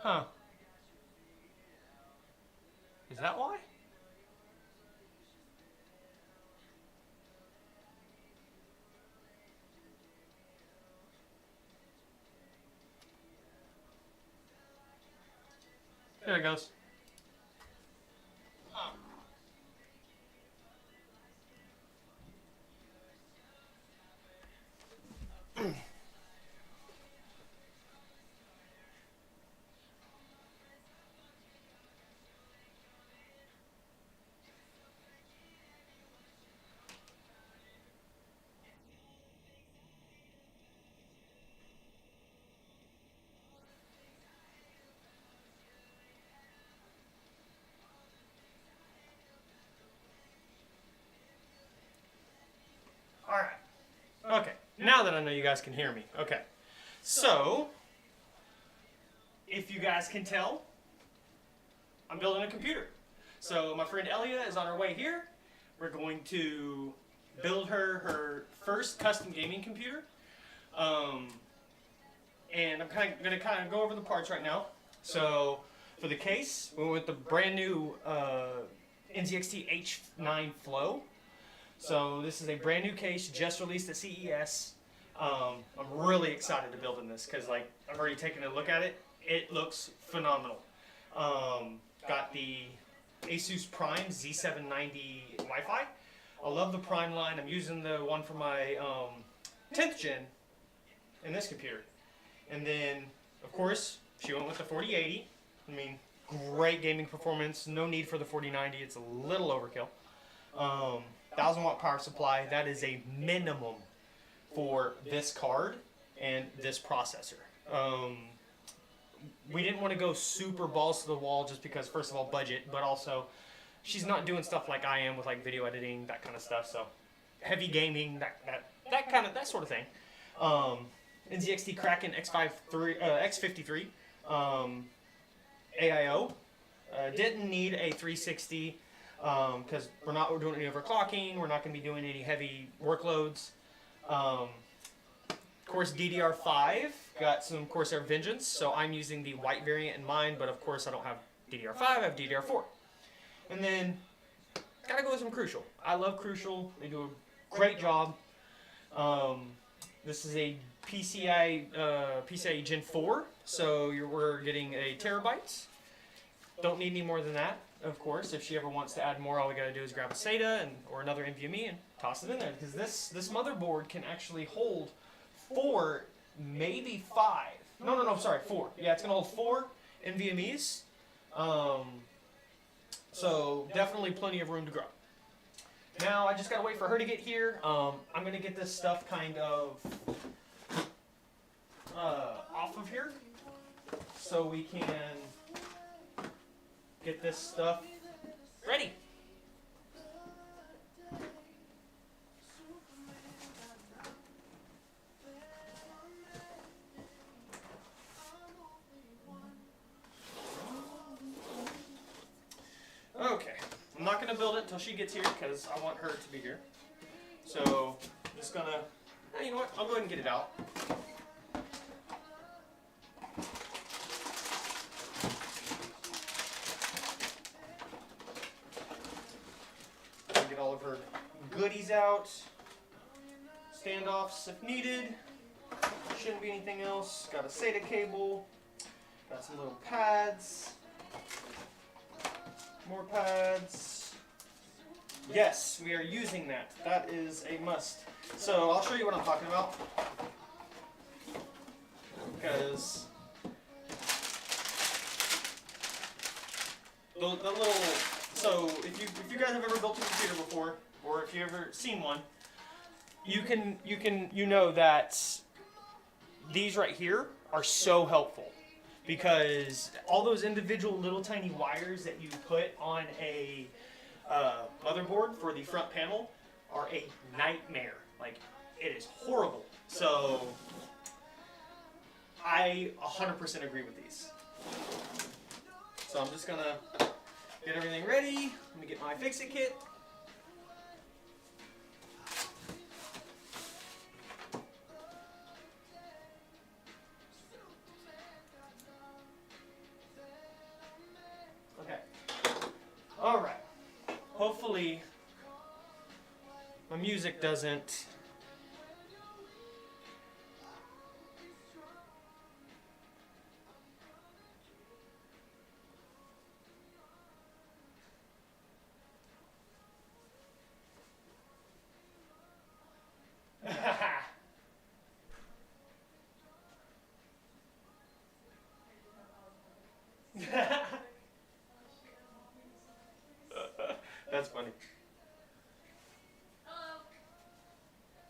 Huh. Is that why? There it goes. Alright. Okay. Now that I know you guys can hear me. Okay. So, if you guys can tell, I'm building a computer. So my friend Elia is on her way here. We're going to build her first custom gaming computer. And I'm going to go over the parts right now. So for the case, we went with the brand new NZXT H9 Flow. So this is a brand new case, just released at CES. I'm really excited to build in this because like I've already taken a look at it. It looks phenomenal. Got the asus Prime Z790 Wi-Fi. I love the Prime line. I'm using the one for my 10th gen in this computer. And then, of course, she went with the 4080. I mean, great gaming performance. No need for the 4090. It's a little overkill. 1000-watt power supply. That is a minimum for this card and this processor. We didn't want to go super balls to the wall just because, first of all, budget, but also she's not doing stuff like I am with like video editing, that kind of stuff. So heavy gaming, that sort of thing. NZXT Kraken X53 AIO. Didn't need a 360 because we're not doing any overclocking. We're not going to be doing any heavy workloads. Of course, DDR5 got some Corsair Vengeance, so I'm using the white variant in mine. But of course, I don't have DDR5. I have DDR4. And then gotta go with some Crucial. I love Crucial. They do a great job. This is a PCIe Gen 4, so we're getting a terabyte. Don't need any more than that, of course. If she ever wants to add more, all we gotta do is grab a SATA or another NVMe and toss it in there. Because this motherboard can actually hold 4, maybe 5. No, sorry, 4. Yeah, it's gonna hold 4 NVMe's. So definitely plenty of room to grow. Now I just gotta wait for her to get here. I'm gonna get this stuff kind of off of here so we can get this stuff ready. Okay, I'm not going to build it until she gets here because I want her to be here. So, I'm just going to, you know what, I'll go ahead and get it out. Get all of her goodies out, standoffs if needed. Shouldn't be anything else. Got a SATA cable, got some little pads. More pads. Yes, we are using that. That is a must. So I'll show you what I'm talking about. Because the little, so if you guys have ever built a computer before, or if you've ever seen one, you know that these right here are so helpful. Because all those individual little tiny wires that you put on a motherboard for the front panel are a nightmare. Like, it is horrible. So, I 100% agree with these. So I'm just going to get everything ready. Let me get my fix-it kit. hopefully my music doesn't. That's funny. Hello.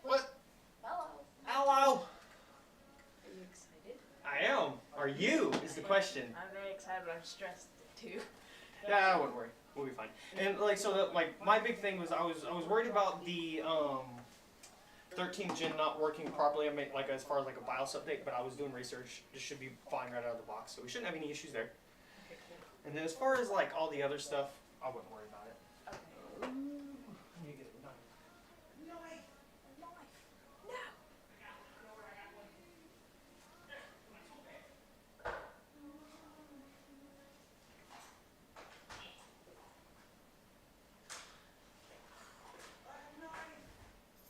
What? Hello. Hello. Are you excited? I am. Are you? Is the question. I'm very excited, but I'm stressed too. Yeah, I wouldn't worry. We'll be fine. And like so, my big thing was I was worried about the 13th gen not working properly. I mean, like as far as like a BIOS update, but I was doing research. This should be fine right out of the box, so we shouldn't have any issues there. Okay, cool. And then as far as like all the other stuff, I wouldn't worry about it. Okay. You get it done. Knife. A knife. No.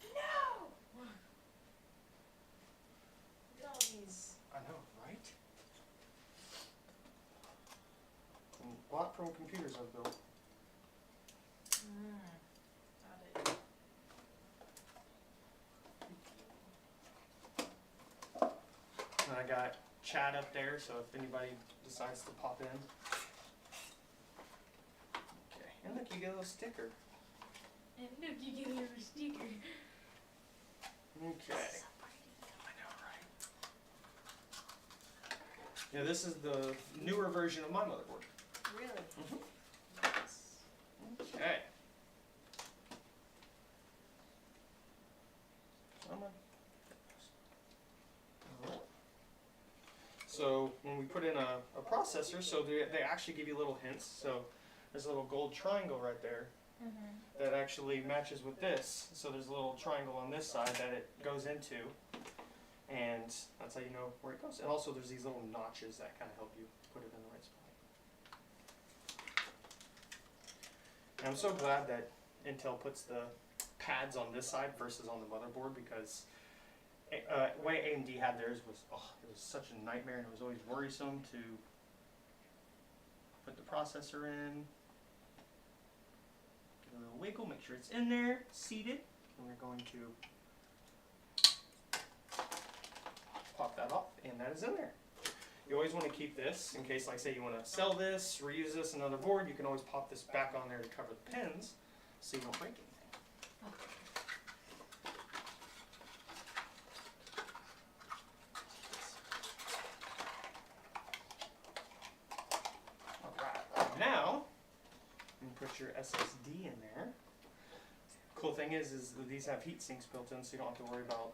No. Look at all these. I know, right? A lot from computers I've built. Got it. And I got chat up there, so if anybody decides to pop in. Okay, and look, you get a little sticker. And look, you get a little sticker. Okay. So pretty. I know, right? Yeah, this is the newer version of my motherboard. Really? Mm-hmm. Nice. Okay. Come on. So when we put in a processor, so they actually give you little hints. So there's a little gold triangle right there that actually matches with this. So there's a little triangle on this side that it goes into, and that's how you know where it goes. And also there's these little notches that kind of help you put it in the right spot. And I'm so glad that Intel puts the pads on this side versus on the motherboard, because the way AMD had theirs was, it was such a nightmare, and it was always worrisome to put the processor in. Give it a little wiggle, make sure it's in there, seated, and we're going to pop that off, and that is in there. You always want to keep this in case, like say you want to sell this, reuse this, another board, you can always pop this back on there to cover the pins so you don't break anything. Alright, now you can put your SSD in there. Cool thing is that these have heat sinks built in, so you don't have to worry about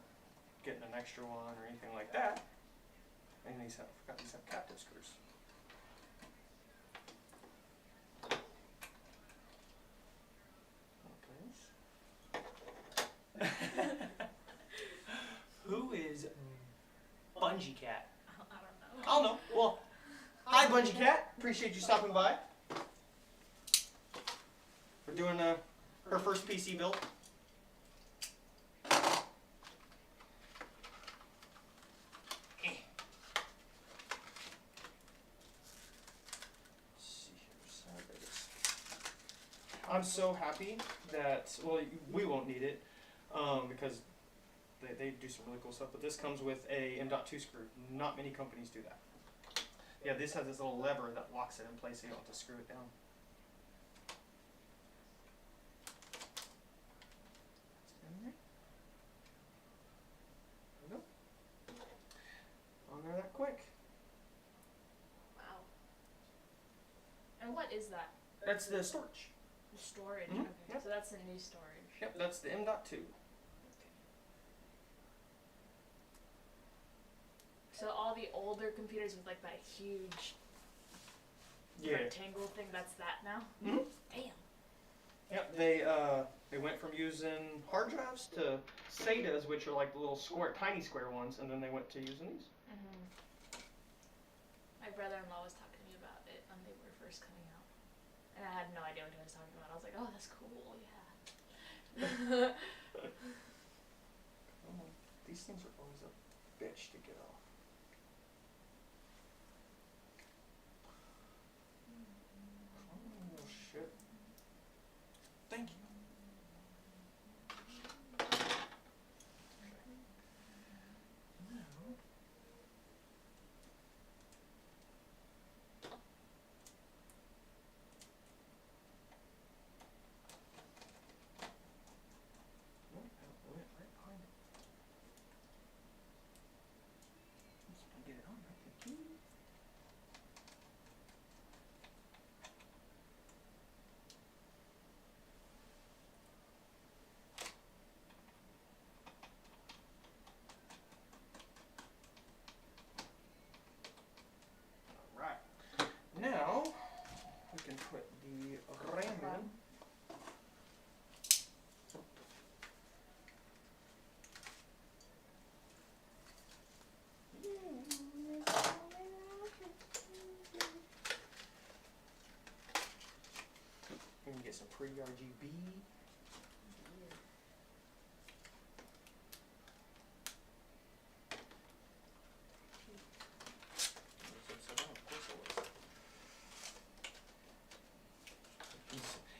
getting an extra one or anything like that. And these have captive screws. Who is Bungee Cat? I don't know. I don't know. Well, hi Bungee Cat. Appreciate you stopping by. We're doing her first PC build. I'm so happy that, well, we won't need it because they do some really cool stuff, but this comes with a M.2 screw. Not many companies do that. Yeah, this has this little lever that locks it in place so you don't have to screw it down. There we go. On there that quick. Wow. And what is that? That's the storage. The storage. Mhm, Okay. yep. So that's the new storage. Yep, that's the M.2. Okay. So all the older computers with like that huge rectangle thing, that's that now? Mhm. Damn. Yep, they went from using hard drives to SATAs, which are like the little square, tiny square ones, and then they went to using these. My brother-in-law was talking to me about it when they were first coming out, and I had no idea what I was talking about. I was like, oh, that's cool, yeah. Oh, these things are always a bitch to get off. Oh shit. Thank you. Get it on right there. Alright. Now we can put the RAM in. We can get some pretty RGB.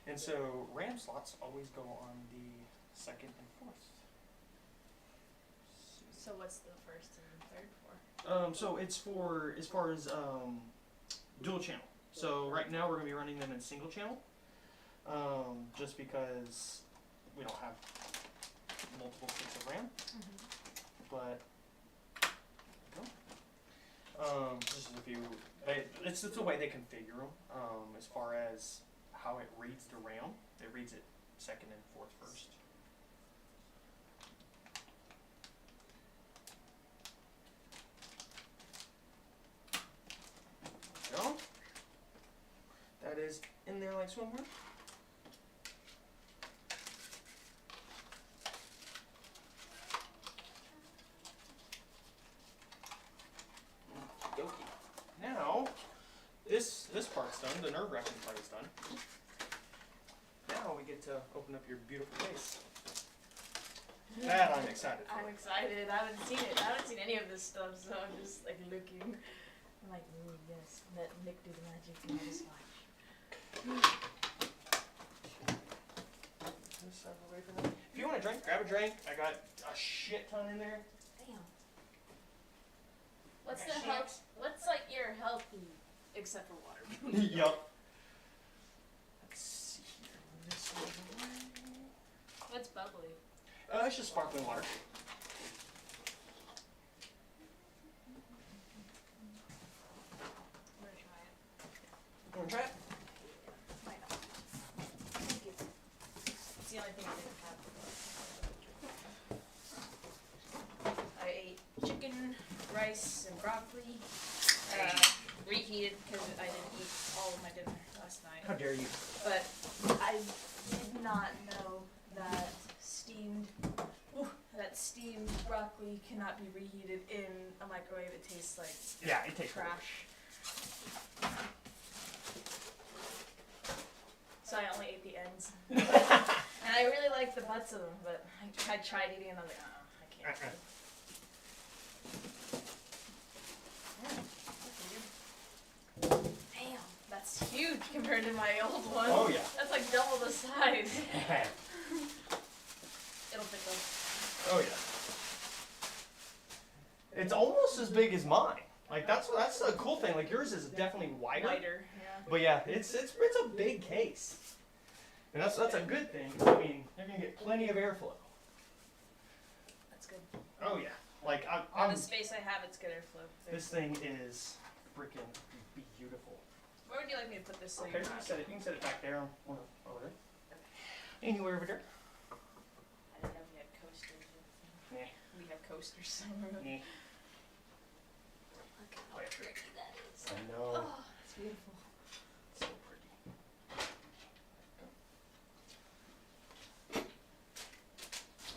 And so RAM slots always go on the second and fourth. So what's the first and third for? So it's for as far as dual channel. So right now we're gonna be running them in single channel, just because we don't have multiple sticks of RAM. But just a few. It's the way they configure them. As far as how it reads the RAM, it reads it second and fourth first. There we go. That is in there like swimwear. Okey-dokey. Now, this part's done. The nerve-wracking part is done. Now we get to open up your beautiful case. That I'm excited for. I'm excited. I haven't seen it. I haven't seen any of this stuff, so I'm just like looking. I'm like, ooh, yes, let Nick do the magic and I'll just watch. This out of the way for now. If you want a drink, grab a drink. I got a shit ton in there. Damn. What's the health? What's like your healthy, except for water? Yup. Let's see here. This one. What's bubbly? It's just sparkling water. I'm gonna try it. You wanna try it? Why not? Thank you. It's the only thing I didn't have. I ate chicken, rice, and broccoli. Reheated because I didn't eat all of my dinner last night. How dare you? But I did not know that steamed broccoli cannot be reheated in a microwave. It tastes like It tastes trash. So I only ate the ends. And I really like the butts of them, but I tried eating and I was like, oh, I can't. Damn, that's huge compared to my old one. Oh yeah. That's like double the size. It'll fit though. Oh yeah. It's almost as big as mine. Like that's the cool thing. Like yours is definitely wider. Wider, yeah. But yeah, it's a big case. And that's a good thing. I mean, you're gonna get plenty of airflow. That's good. Oh yeah. Like On the space I have, it's good airflow. This thing is freaking beautiful. Where would you like me to put this? So Okay, you're you not... can set it back there. Over there. Anywhere over there. I didn't know we had coasters. Yeah. We have coasters somewhere. Yeah. Look how pretty that is. I know. Oh, it's beautiful. So pretty.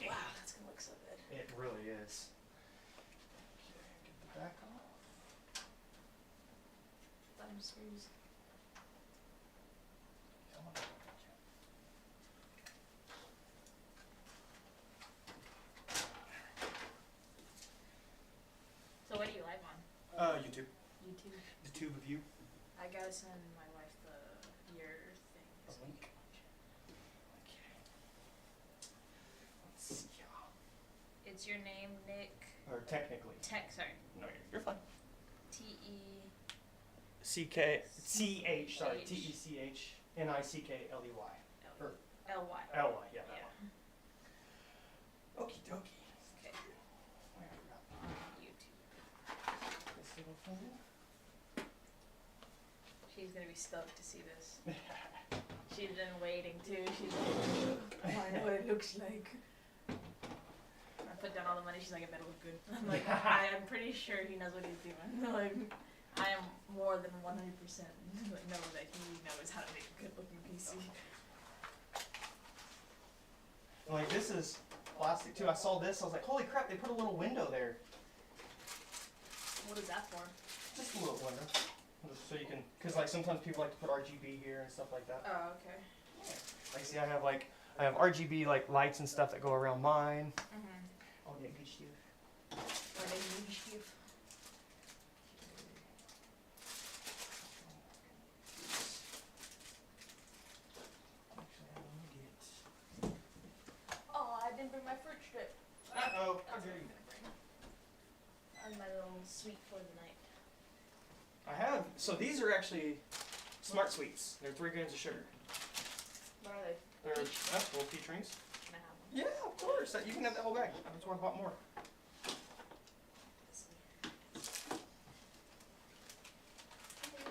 Wow, that's gonna look so good. It really is. Okay, get the back off. Thumb screws. Come on. YouTube of you? I gotta send my wife your thing. A link. Okay. Let's see. It's your name, Nick. Or technically. Sorry. No, you're fine. T-E-C-H. Sorry. TECHNICKLEY. Or L-Y. L-Y, yeah. Yeah. Okie dokie. Okay. YouTube. This little thing. She's gonna be stoked to see this. She's been waiting too. She's like, oh, I know what it looks like. I put down all the money. She's like, I bet it look good. I'm like, I'm pretty sure he knows what he's doing. Like, I am more than 100% know that he knows how to make a good looking PC. Like, this is plastic too. I saw this. I was like, holy crap! They put a little window there. What is that for? Just a little window. Just so you can, because like sometimes people like to put RGB here and stuff like that. Oh, okay. Like, see, I have RGB like lights and stuff that go around mine. Mm-hmm. All that good stuff. Or they need you. Oh, I didn't bring my fruit strip. Uh-oh. That's what I'm gonna bring. And my little sweet for the night. I have, so these are actually Smart Sweets. They're 3 grams of sugar. What are they? They're little peach rings. Can I have one? Yeah, of course. You can have the whole bag. That's why I bought more. This one.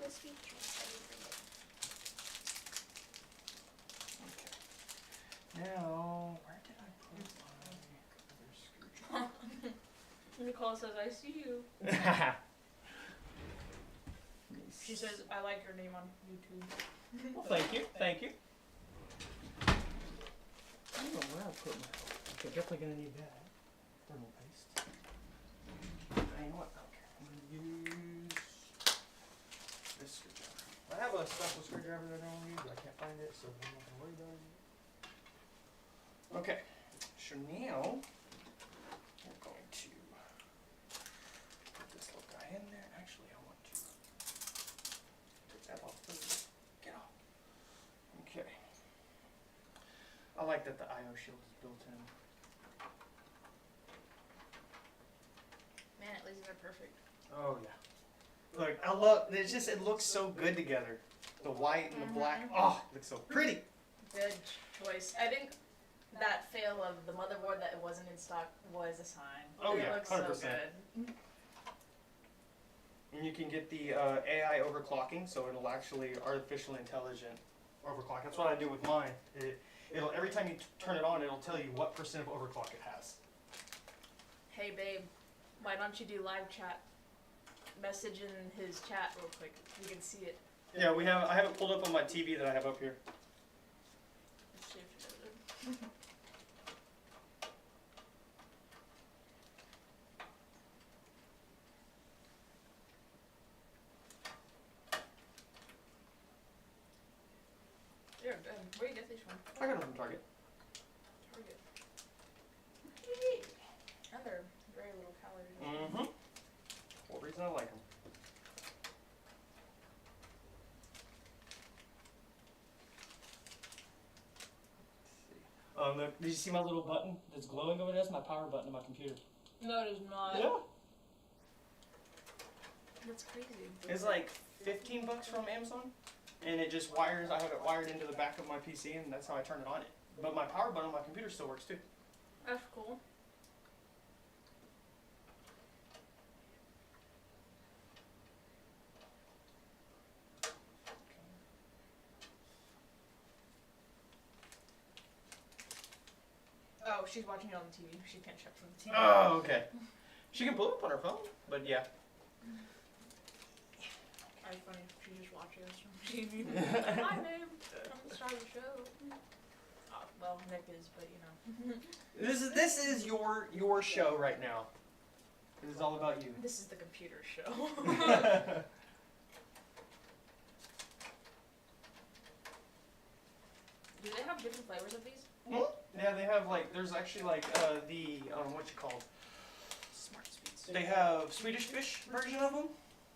The sweet treats. I didn't bring it. Okay. Now, where did I put my other screwdriver? Nicole says, I see you. She says, I like your name on YouTube. Well, thank you. Thank you. I don't know where I put my. Okay, definitely gonna need that. Thermal paste. You know what? Okay, I'm gonna use this screwdriver. I have a special screwdriver that I don't use, but I can't find it, so I'm not gonna worry about it. Okay, so now we're going to put this little guy in there. Actually, I want to take that off. Get off. Okay. I like that the I/O shield is built in. Man, at least they're perfect. Oh yeah. Look, I love. It looks so good together. The white and the black. Oh, it looks so pretty. Good choice. I think that fail of the motherboard that it wasn't in stock was a sign. Oh it yeah, looks 100%. so good. And you can get the AI overclocking, so it'll actually artificially intelligent overclock. That's what I do with mine. It'll every time you turn it on, it'll tell you what % of overclock it has. Hey babe, why don't you do live chat? Message in his chat real quick. You can see it. Yeah, I have it pulled up on my TV that I have up here. Let's see if it does it. There, where do you get these from? I got them from Target. Target. And they're very little calories. Mm-hmm. What reason I like them. Look, did you see my little button that's glowing over there? That's my power button on my computer. No, it is not. Yeah. That's crazy. It's like $15 from Amazon, and it just wires. I have it wired into the back of my PC, and that's how I turn it on. But my power button on my computer still works too. That's cool. Oh, she's watching it on the TV. She can't check from the TV. Oh, okay. She can pull it up on her phone, but yeah. Probably funny if she just watches us from TV. Hi, babe. I'm the star of the show. Oh, well, Nick is, but you know. This is your show right now. This is all about you. This is the computer show. Do they have different flavors of these? Yeah, they have like, there's actually like the, what's it called? Smart Sweets. They have Swedish fish version of them.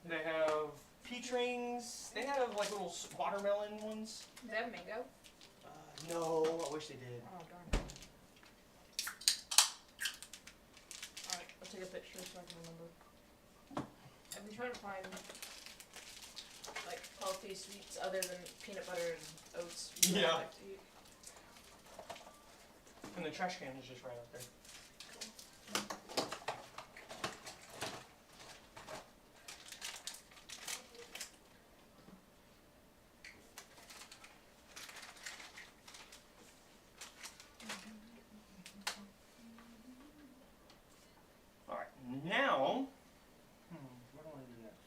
They have peach rings. They have like little watermelon ones. Do they have mango? No, I wish they did. Oh, darn. Alright, I'll take a picture so I can remember. I've been trying to find like healthy sweets other than peanut butter and oats. Yeah. I like to eat. And the trash can is just right up there. Alright, now, what do I want to do next?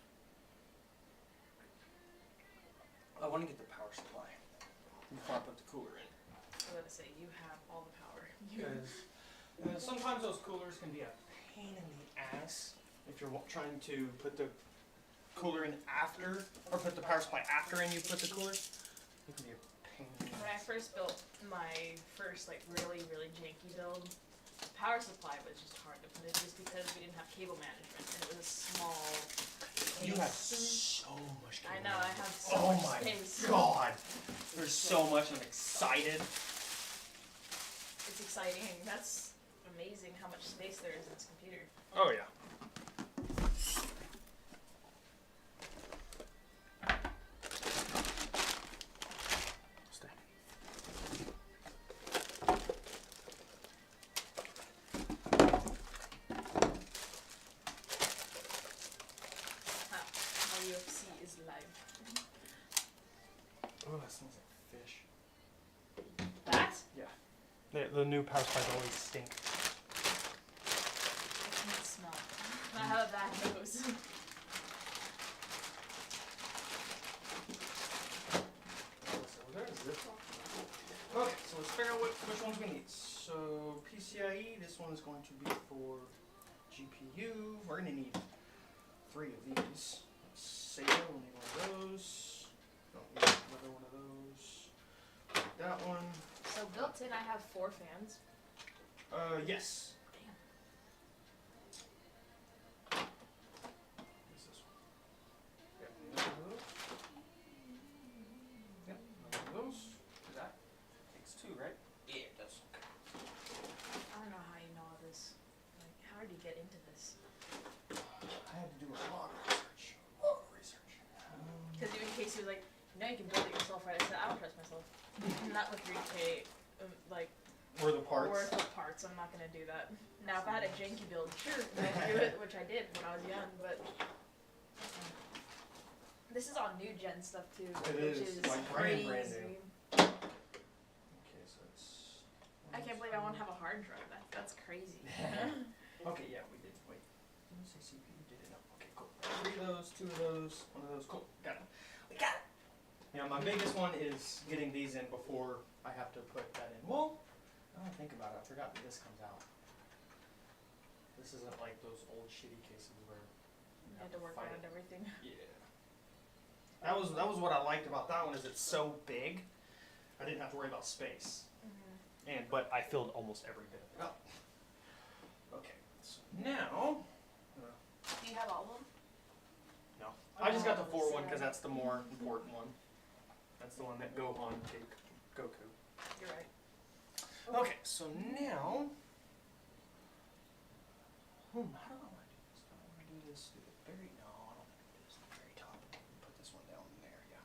I want to get the power supply before I put the cooler in. I was gonna say, you have all the power. Because sometimes those coolers can be a pain in the ass if you're trying to put the cooler in after, or put the power supply after and you put the cooler. It can be a pain in the When I ass. first built my first like really janky build, the power supply was just hard to put in just because we didn't have cable management and it was a small You have space. so much I cable know, I management. have so Oh much my space. god! There's so much, I'm excited. It's exciting. That's amazing how much space there is in this computer. Oh yeah. Stay. Our UFC is live. Oh, that smells like fish. That? The new power supplies always stink. I can't smell. I have a bad nose. Okay, so let's figure out which ones we need. So PCIe, this one is going to be for GPU. We're going to need 3 of these. SATA, we'll need one of those. Don't need another one of those. That one. So built in, I have 4 fans. Yes. Damn. What's this one? Yep, none of those. Yep, none of those. Is that? Takes 2, right? Yeah, it does. Okay. I don't know how you know all this. Like, how did you get into this? I had to do a lot of research. A lot of research. Because in case you were like, you can build it yourself, right? I said, I don't trust myself. Not with 3K, like, Or the parts. worth of parts. I'm not gonna do that. Now, if I had a janky build, sure, I'd do it, which I did when I was young, but this is all new gen stuff too, It which is, is like crazy. brand new. Okay, so it's. I can't believe I won't have a hard drive. That's crazy. Okay, yeah, we did. Wait. Did you say CPU? Did it? No. Okay, cool. 3 of those, 2 of those, 1 of those. Cool. Got it. We got it. Yeah, my biggest one is getting these in before I have to put that in. Well, I don't think about it. I forgot that this comes out. This isn't like those old shitty cases where You had to work fight around it. everything. Yeah. That was what I liked about that one is it's so big. I didn't have to worry about space. But I filled almost every bit of it up. Okay. So now Do you have all of them? no. I just got the 4 one because that's the more important one. That's the one that Gohan take Goku. You're right. Okay, so now how do I want to do this? Do I want to do this at the very no, I don't want to do this at the very top. Put this one down there, yeah.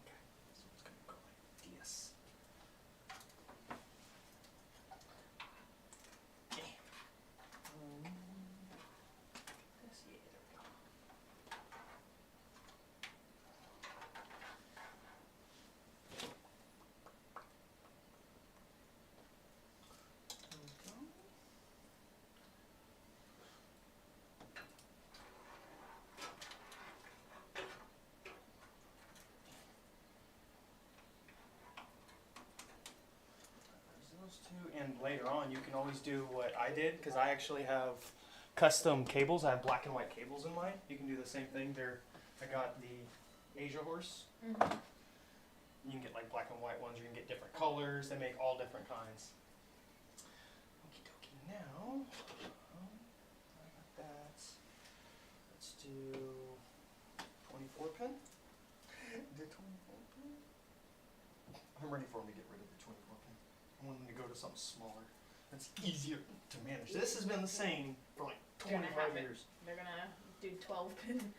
Okay, so it's gonna go like this. Yeah. This, yeah, there we go. There we go. There's those 2, and later on you can always do what I did because I actually have custom cables. I have black and white cables in mine. You can do the same thing. I got the Asia horse. You can get like black and white ones. You can get different colors. They make all different kinds. Okie dokie. Now, I got that. Let's do do 24 pin. The 24 pin. I'm ready for him to get rid of the 24 pin. I want him to go to something smaller. That's easier to manage. This has been the same for like They're gonna 25 have it. years. They're gonna do 12 pin.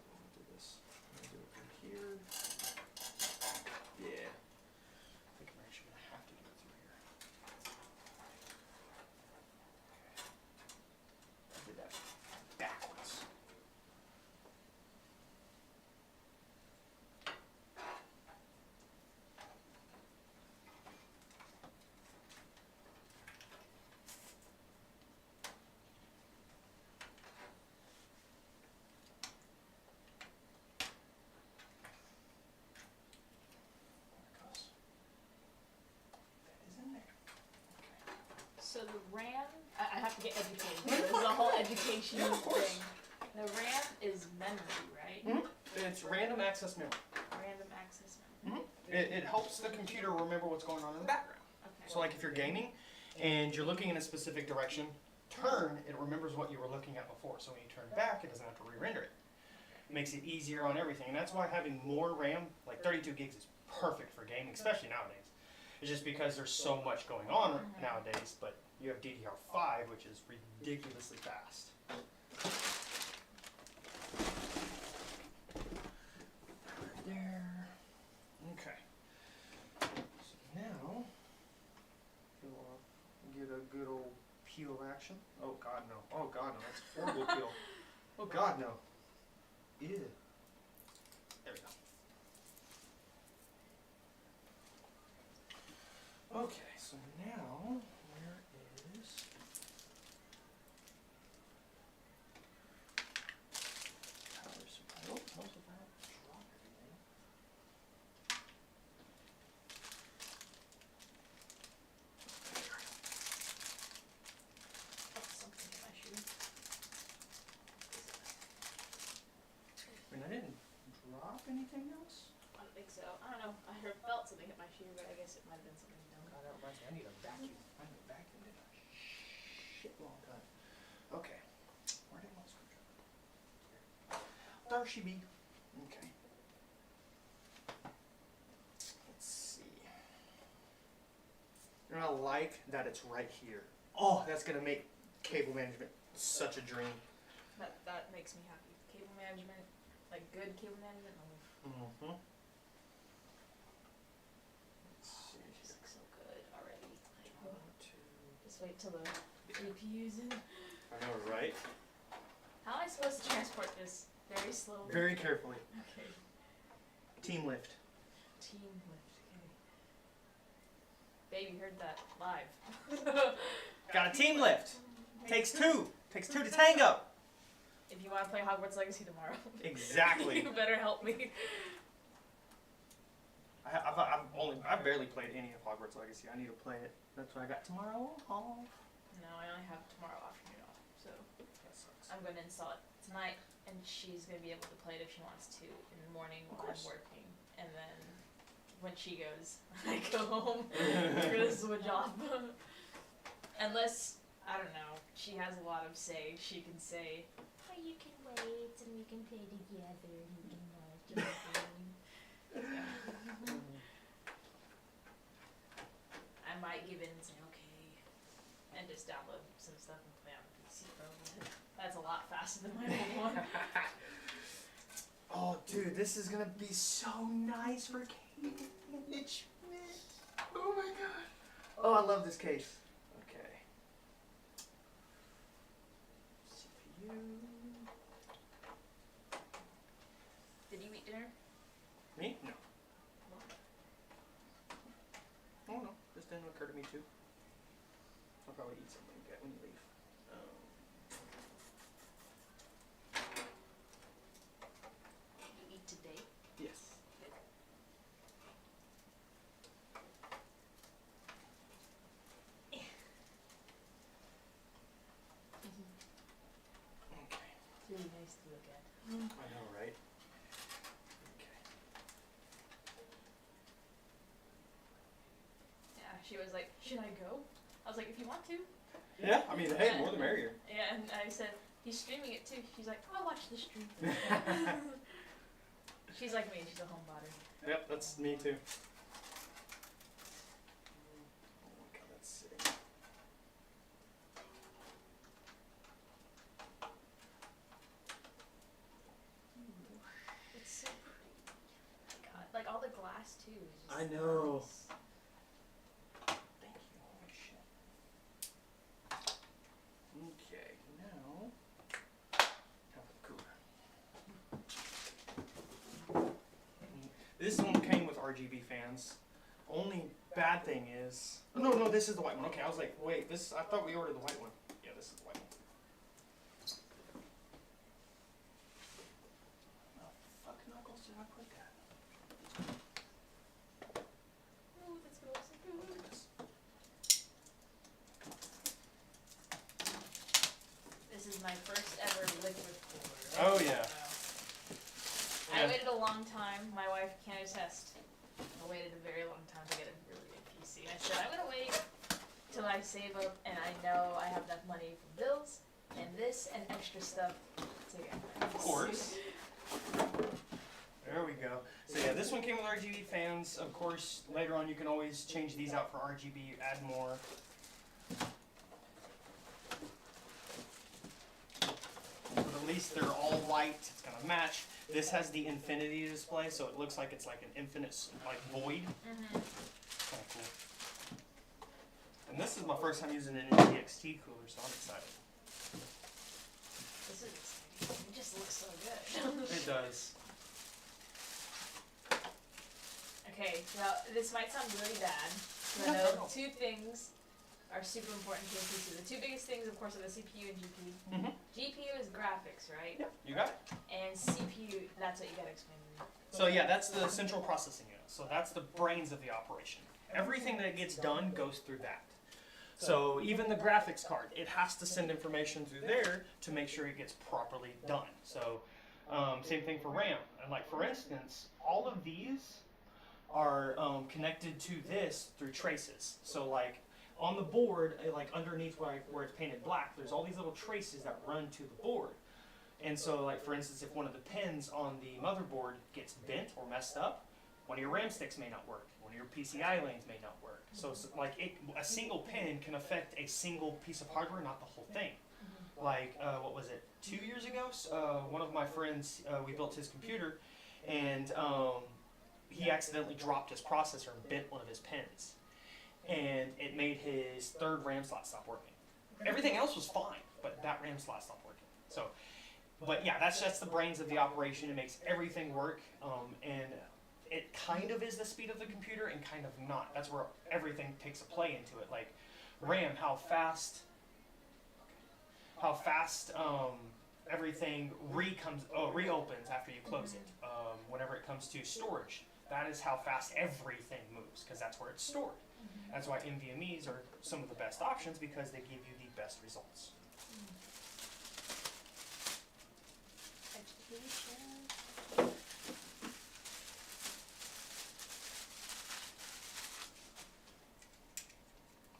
I'll do this. I'm gonna do it from here. Yeah. I think I'm actually gonna have to do it through here. Okay. I did that backwards. So the RAM, I have to get educated. This is a whole education thing. The RAM is memory, right? Mm-hmm. It's random access memory. Random access memory. Mm-hmm. It helps the computer remember what's going on in the background. Okay. So like if you're gaming and you're looking in a specific direction, it remembers what you were looking at before. So when you turn back, it doesn't have to re-render it. It makes it easier on everything. And that's why having more RAM, like 32 gigs is perfect for gaming, especially nowadays. It's just because there's so much going on nowadays, but you have DDR5, which is ridiculously fast. Right there. Okay. So now, if you want to get a good old peel action. Oh God, no. Oh God, no. That's horrible peel. Oh God, no. Ew. There we go. Okay, so now, where is power supply? Oh, power supply. Drop everything. Oh, something in my shoe. I mean, I didn't drop anything else. I don't think so. I don't know. I felt something hit my shoe, but I guess it might have been something dumb. God, that reminds me. I need a vacuum. I haven't vacuumed in a shit long time. Okay. Where did my screwdriver go? Here. There she be. Okay. Let's see. You're gonna like that it's right here. Oh, that's gonna make cable management such a dream. That makes me happy. Cable management, like good cable management. Mm-hmm. Let's see. It just looks so good already. Like, One, two. just wait till the GPU's in. I know, right? How am I supposed to transport this? Very slowly. Very carefully. Okay. Team lift. Team lift. Okay. Baby heard that live. Got a team lift. Takes two. Takes two to tango. If you want to play Hogwarts Legacy tomorrow. Exactly. You better help me. I've barely played any of Hogwarts Legacy. I need to play it. That's what I got tomorrow off. No, I only have tomorrow afternoon off, so That sucks. I'm going to install it tonight, and she's going to be able to play it if she wants to in the morning while I'm working, and then when she goes, I go home. We're going to switch off. Unless, I don't know, she has a lot of say. She can say, oh, you can wait, and we can play together, and you can watch everything. I might give in and say, okay, and just download some stuff and play on the PC probably. That's a lot faster than my old one. Oh, dude, this is gonna be so nice for cable management. Oh my god. Oh, I love this case. Okay. CPU. Did you eat dinner? Me? No. Oh no, this didn't occur to me too. I'll probably eat something when you leave. Did you eat today? Yes. Okay. It's really nice to look at. I know, right? Okay. Yeah, she was like, should I go? I was like, if you want to. Yeah, I mean, hey, more the merrier. Yeah, and I said, he's streaming it too. She's like, I'll watch the stream. She's like me, she's a homebody. Yep, that's me too. Okay, let's see. It's so pretty. God, like all the glass too. Is just I know. nice. Thank you. Holy shit. Okay, now have the cooler. This one came with RGB fans. Only bad thing is, no, this is the white one. Okay, I was like, wait, this. I thought we ordered the white one. Yeah, this is the white one. Where the fuck knuckles did I put that? Oh, that's gonna look so good. This is my first ever liquid cooler. Oh yeah. I waited a long time. My wife can attest. I waited a very long time to get a really good PC. I said, I'm gonna wait till I save up and I know I have enough money for bills and this and extra stuff to get my Of course. There we go. So yeah, this one came with RGB fans. Of course, later on you can always change these out for RGB, add more. But at least they're all white. It's gonna match. This has the infinity display, so it looks like it's like an infinite like void. Mm-hmm. Kind of cool. And this is my first time using an NZXT cooler, so I'm excited. This is exciting. It just looks so good. It does. Okay, now this might sound really bad. But I know two things are super important to a PC. The two biggest things, of course, are the CPU and GPU. Mm-hmm. GPU is graphics, right? Yeah, you got it. And CPU, that's what you gotta explain to me. So yeah, that's the central processing unit. So that's the brains of the operation. Everything that gets done goes through that. So even the graphics card, it has to send information through there to make sure it gets properly done. So same thing for RAM. And like for instance, all of these are connected to this through traces. So like on the board, like underneath where it's painted black, there's all these little traces that run to the board. And so like for instance, if one of the pins on the motherboard gets bent or messed up, one of your RAM sticks may not work. One of your PCI lanes may not work. So it's like a single pin can affect a single piece of hardware, not the whole thing. Like, what was it, 2 years ago? One of my friends, we built his computer, and he accidentally dropped his processor and bent one of his pins. And it made his third RAM slot stop working. Everything else was fine, but that RAM slot stopped working. So, but yeah, that's just the brains of the operation. It makes everything work, and it kind of is the speed of the computer and kind of not. That's where everything takes a play into it. Like RAM, how fast everything reopens after you close it. Whenever it comes to storage, that is how fast everything moves, because that's where it's stored. That's why NVMe's are some of the best options, because they give you the best results. Education.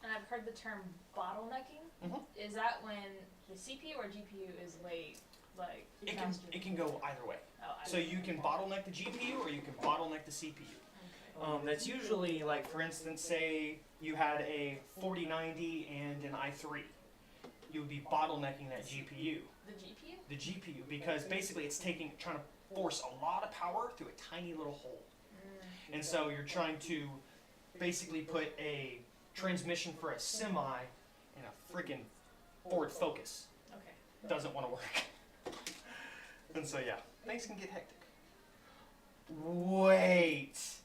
And I've heard the term bottlenecking. Mhm. Is that when the CPU or GPU is late, like faster? It can go either way. Oh, So you can bottleneck the GPU or you can bottleneck the CPU. That's usually like, for instance, say you had a 4090 and an i3. You would be bottlenecking that GPU. The GPU? The GPU, because basically it's trying to force a lot of power through a tiny little hole. And so you're trying to basically put a transmission for a semi in a freaking Ford Focus. Okay. Doesn't want to work. And so yeah, things can get hectic. Wait.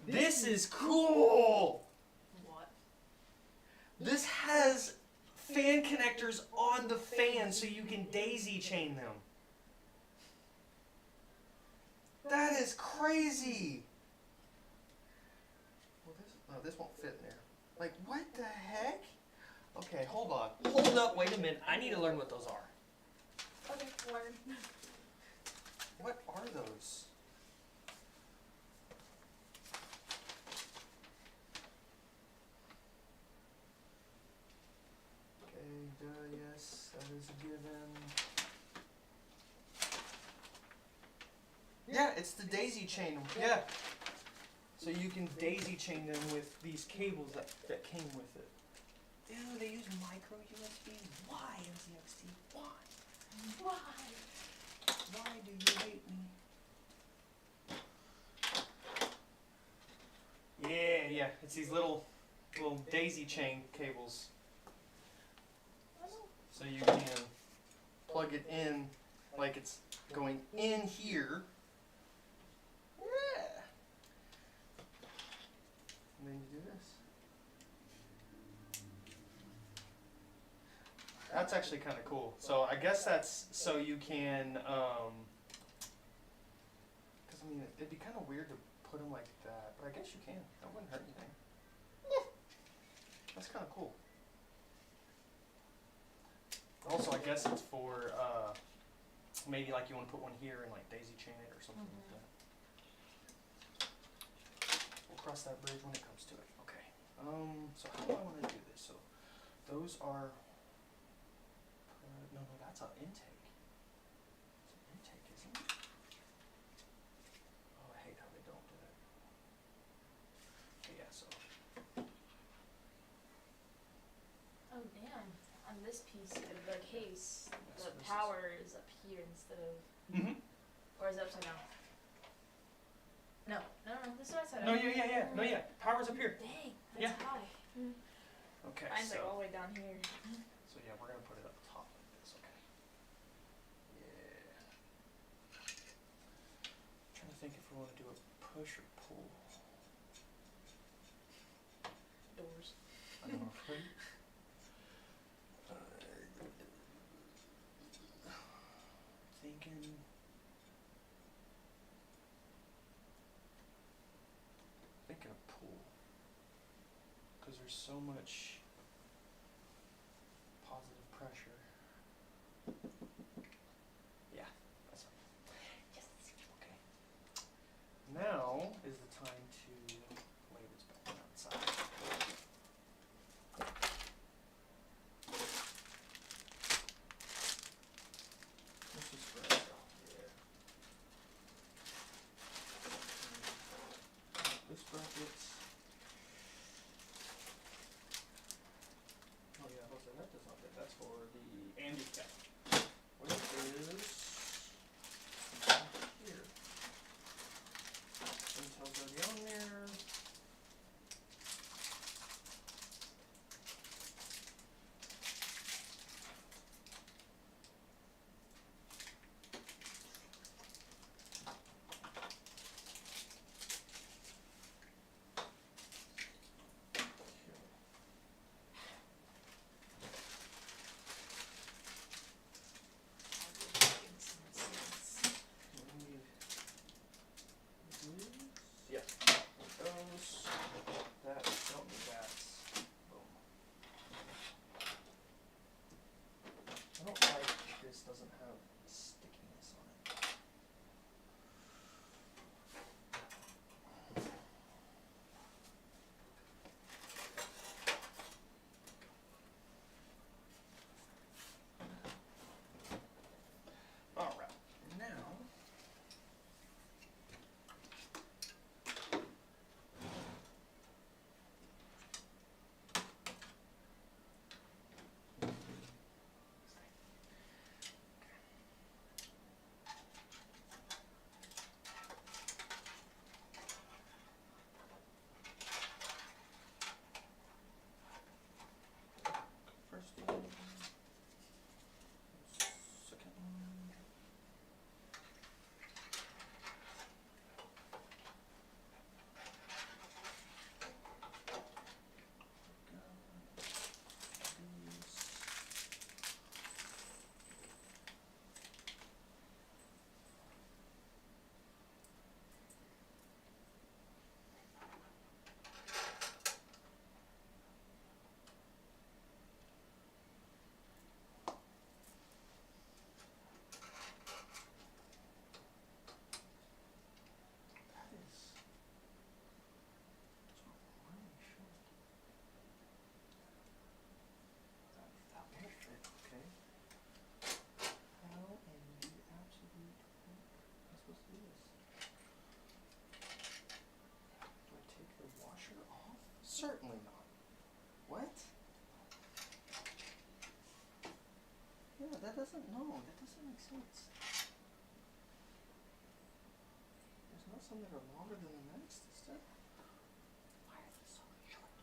This is cool. What? This has fan connectors on the fan so you can daisy chain them. That is crazy. Well, this won't fit in there. Like, what the heck? Okay, hold on. Hold up, wait a minute. I need to learn what those are. Okay, learn. What are those? it's the daisy chain. Yeah. So you can daisy chain them with these cables that came with it. Ew, they use micro USB. Why, NZXT? Why? Why? Why do you hate me? Yeah. It's these little daisy chain cables. So you can plug it in like it's going in here. Yeah. And then you do this. That's actually kind of cool. So I guess that's so you can, because I mean, it'd be kind of weird to put them like that, but I guess you can. That wouldn't hurt anything. That's kind of cool. Also, I guess it's for maybe like you want to put one here and like daisy chain it or something like that. We'll cross that bridge when it comes to it. Okay. So how do I want to do this? So those are. No, that's an intake. It's an intake, isn't it? Oh, I hate how they don't do it. Okay, yeah, so. Oh damn! On this piece of the case, So the this power is up here instead of, or is it upside down? No. This is upside No, down. yeah. No, yeah. Power's up here. Dang, Yeah. that's high. Okay, Mine's like all so. the way down here. So yeah, we're gonna put it up top like this. Okay. Yeah. Trying to think if we want to do a push or pull. Doors. I don't know. Right? Thinking a pool, because there's so much positive pressure. Yeah, that's fine. Yes, okay. Now is the time to lay this back outside. This is for yeah. This bracket. Oh yeah, okay, that does not fit. That's for the handicap. Which is here. Intel's already on there. Yeah. that doesn't make sense. There's not some that are longer than the next and stuff. Why are they so short?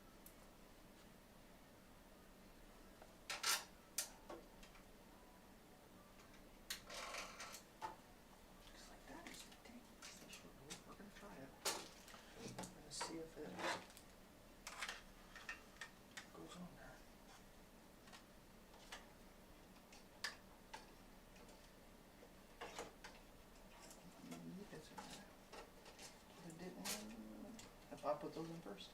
Looks like that is ridiculously short. We're gonna try it. We're gonna see if it goes on there. If I put those in first.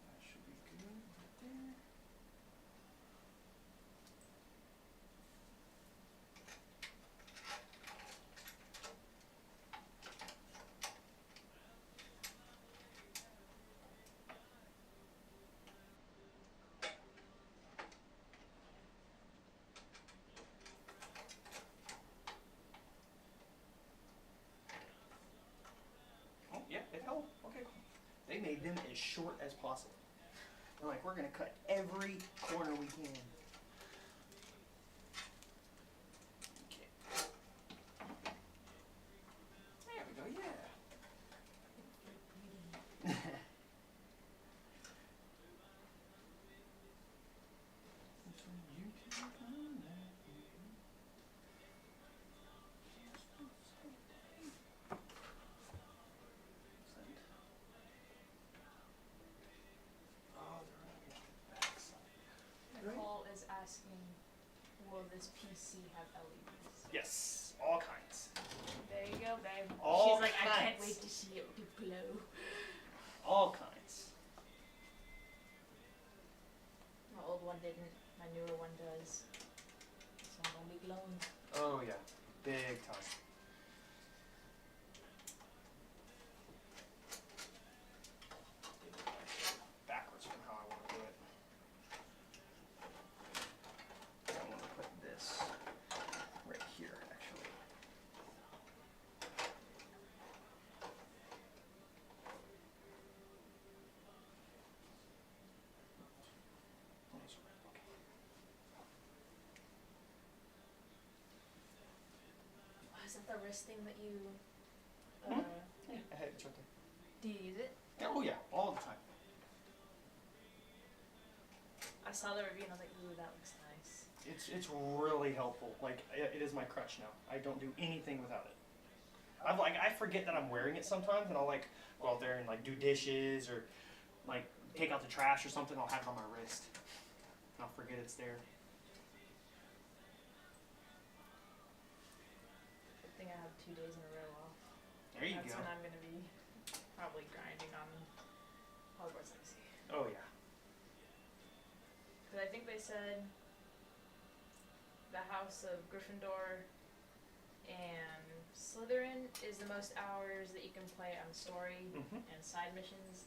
That should be good right there. Oh, yeah, it held. Okay, cool. They made them as short as possible. They're like, we're gonna cut every corner we can. Okay. There we go, yeah. Nicole is asking, will this PC have LEDs? Yes, all kinds. There you go, babe. All She's like, I can't kinds. wait to see it glow. All kinds. My old one didn't. My newer one does. This one gonna be glowing. Oh yeah, big time. Backwards from how I want to do it. I want to put this right here, actually. Okay. Oh, is that the wrist thing that you, Yeah, it's right do you use it? there. Oh yeah, all the time. I saw the review and I was like, ooh, that looks nice. It's really helpful. Like it is my crutch now. I don't do anything without it. I forget that I'm wearing it sometimes, and I'll like go out there and like do dishes or like take out the trash or something. I'll have it on my wrist. And I'll forget it's there. Good thing I have 2 days in a row off. There you That's go. when I'm gonna be probably grinding on Hogwarts Legacy. Oh yeah. Because I think they said the House of Gryffindor and Slytherin is the most hours that you can play on story Mhm. and side missions,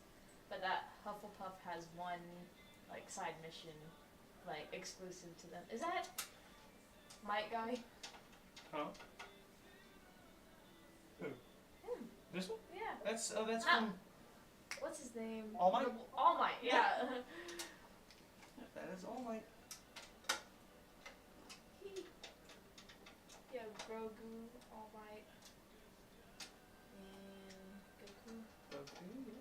but that Hufflepuff has one like side mission like exclusive to them. Is that Mike guy? Huh? Who? Him. This one? Yeah. That's Ah. from. What's his name? All Might? All Might. Yeah. That is All Might. Yeah, Grogu, All Might, and Goku. Okay.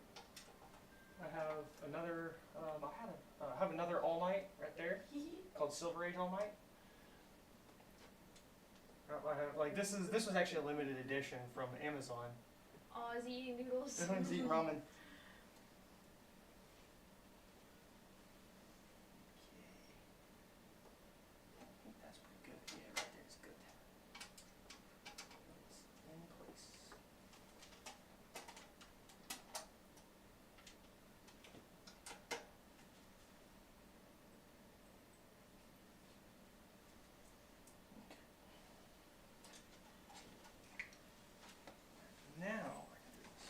I have another. I have another All Might right there called Silver Age All Might. I have like this was actually a limited edition from Amazon. Oh, is he eating noodles? This one's eating ramen. I think that's pretty good. Yeah, right there is good. It's in place. Now I can do this.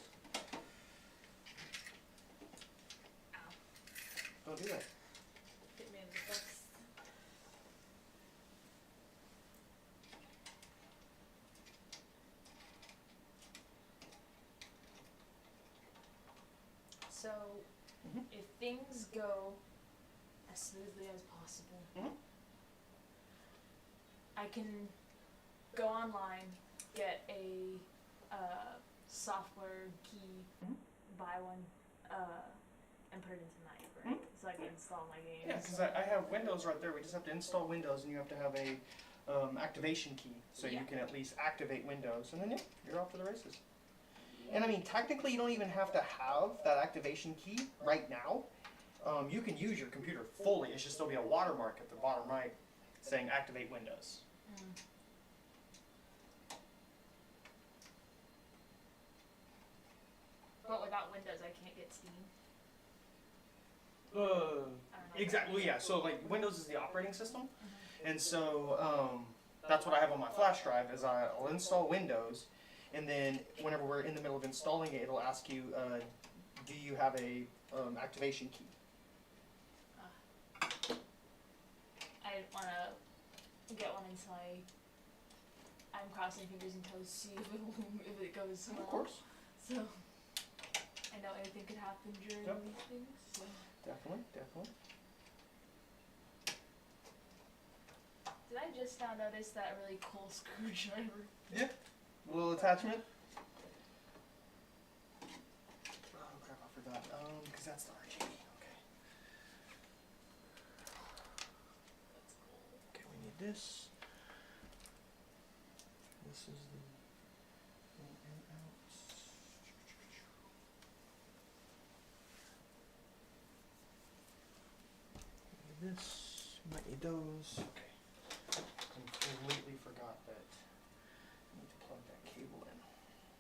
So, Mhm. if things go as smoothly as possible, Mhm. I can go online, get a software key, Mhm. buy one, and put it into Mac, right? Mhm. So I can install my games. Yeah, because I have Windows right there. We just have to install Windows, and you have to have a activation key, so Yeah. you can at least activate Windows, and then yeah, you're off to the races. And I mean, technically, you don't even have to have that activation key right now. You can use your computer fully. It should still be a watermark at the bottom right saying activate Windows. Mm. But without Windows, I can't get Steam. I don't know. Exactly. Yeah. So like Windows is the operating system, and so that's what I have on my flash drive. Is I'll install Windows, and then whenever we're in the middle of installing it, it'll ask you, do you have a activation key? I didn't want to get one until I'm crossing fingers and toes to see if it goes well. Of course. So I know anything could happen during Yep. these things. So. Definitely. Definitely. Did I just now notice that really cool screwdriver? Yeah. Little attachment. Oh crap! I forgot. Because that's the RGB. Okay. That's cool. Okay, we need this. This is the in and out. We need this. Might need those. Okay. Completely forgot that I need to plug that cable in.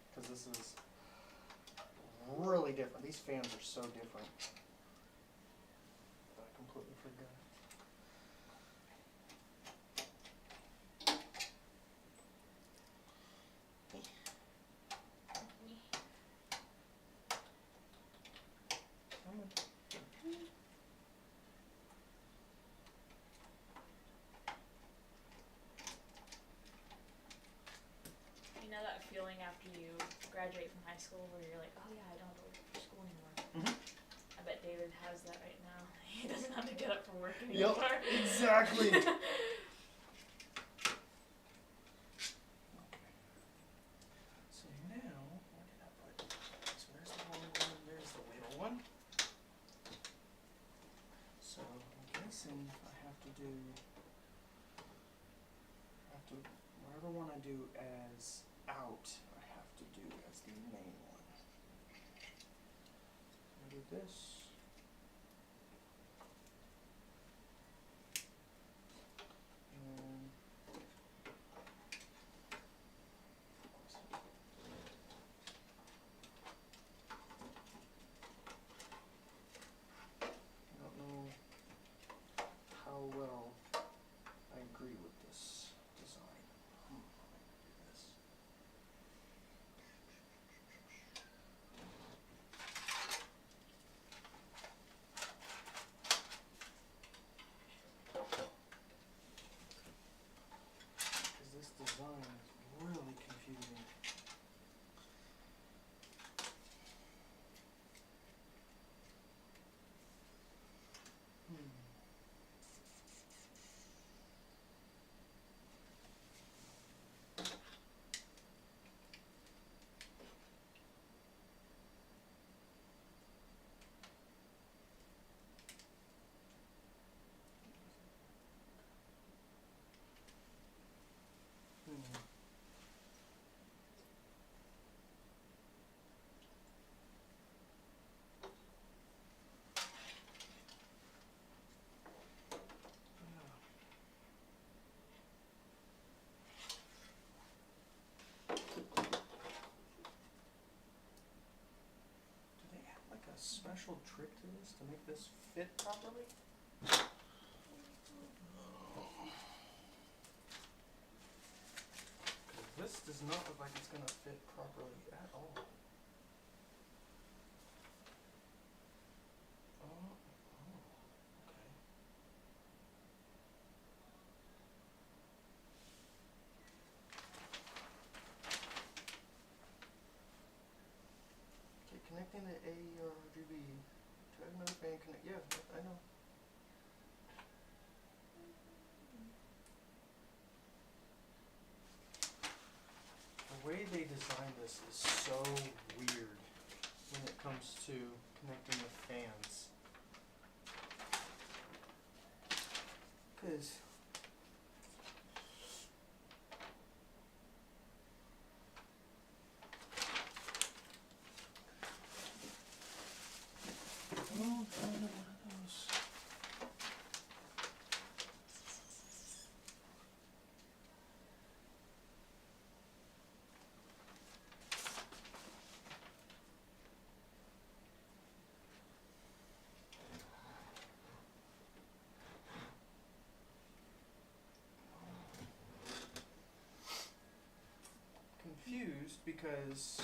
Because this is really different. These fans are so different. I completely forgot. You know that feeling after you graduate from high school where you're like, oh yeah, I don't have to work for school anymore. Mhm. I bet David has that right now. He doesn't have to get up for work anymore. Yep, exactly. So now, where did I put? So there's the long one, there's the little one. So I'm guessing I have to whatever one I do as out, I have to do as the main one. I do this. And I don't know how well I agree with this design. I'm gonna do this. Because this design is really confusing. Do they have like a special trick to this to make this fit properly? Because this does not look like it's going to fit properly at all. Oh, okay. Okay, connect connecting the A or RGB to another fan connect. Yeah, I know. The way they designed this is so weird when it comes to connecting the fans. Because confused because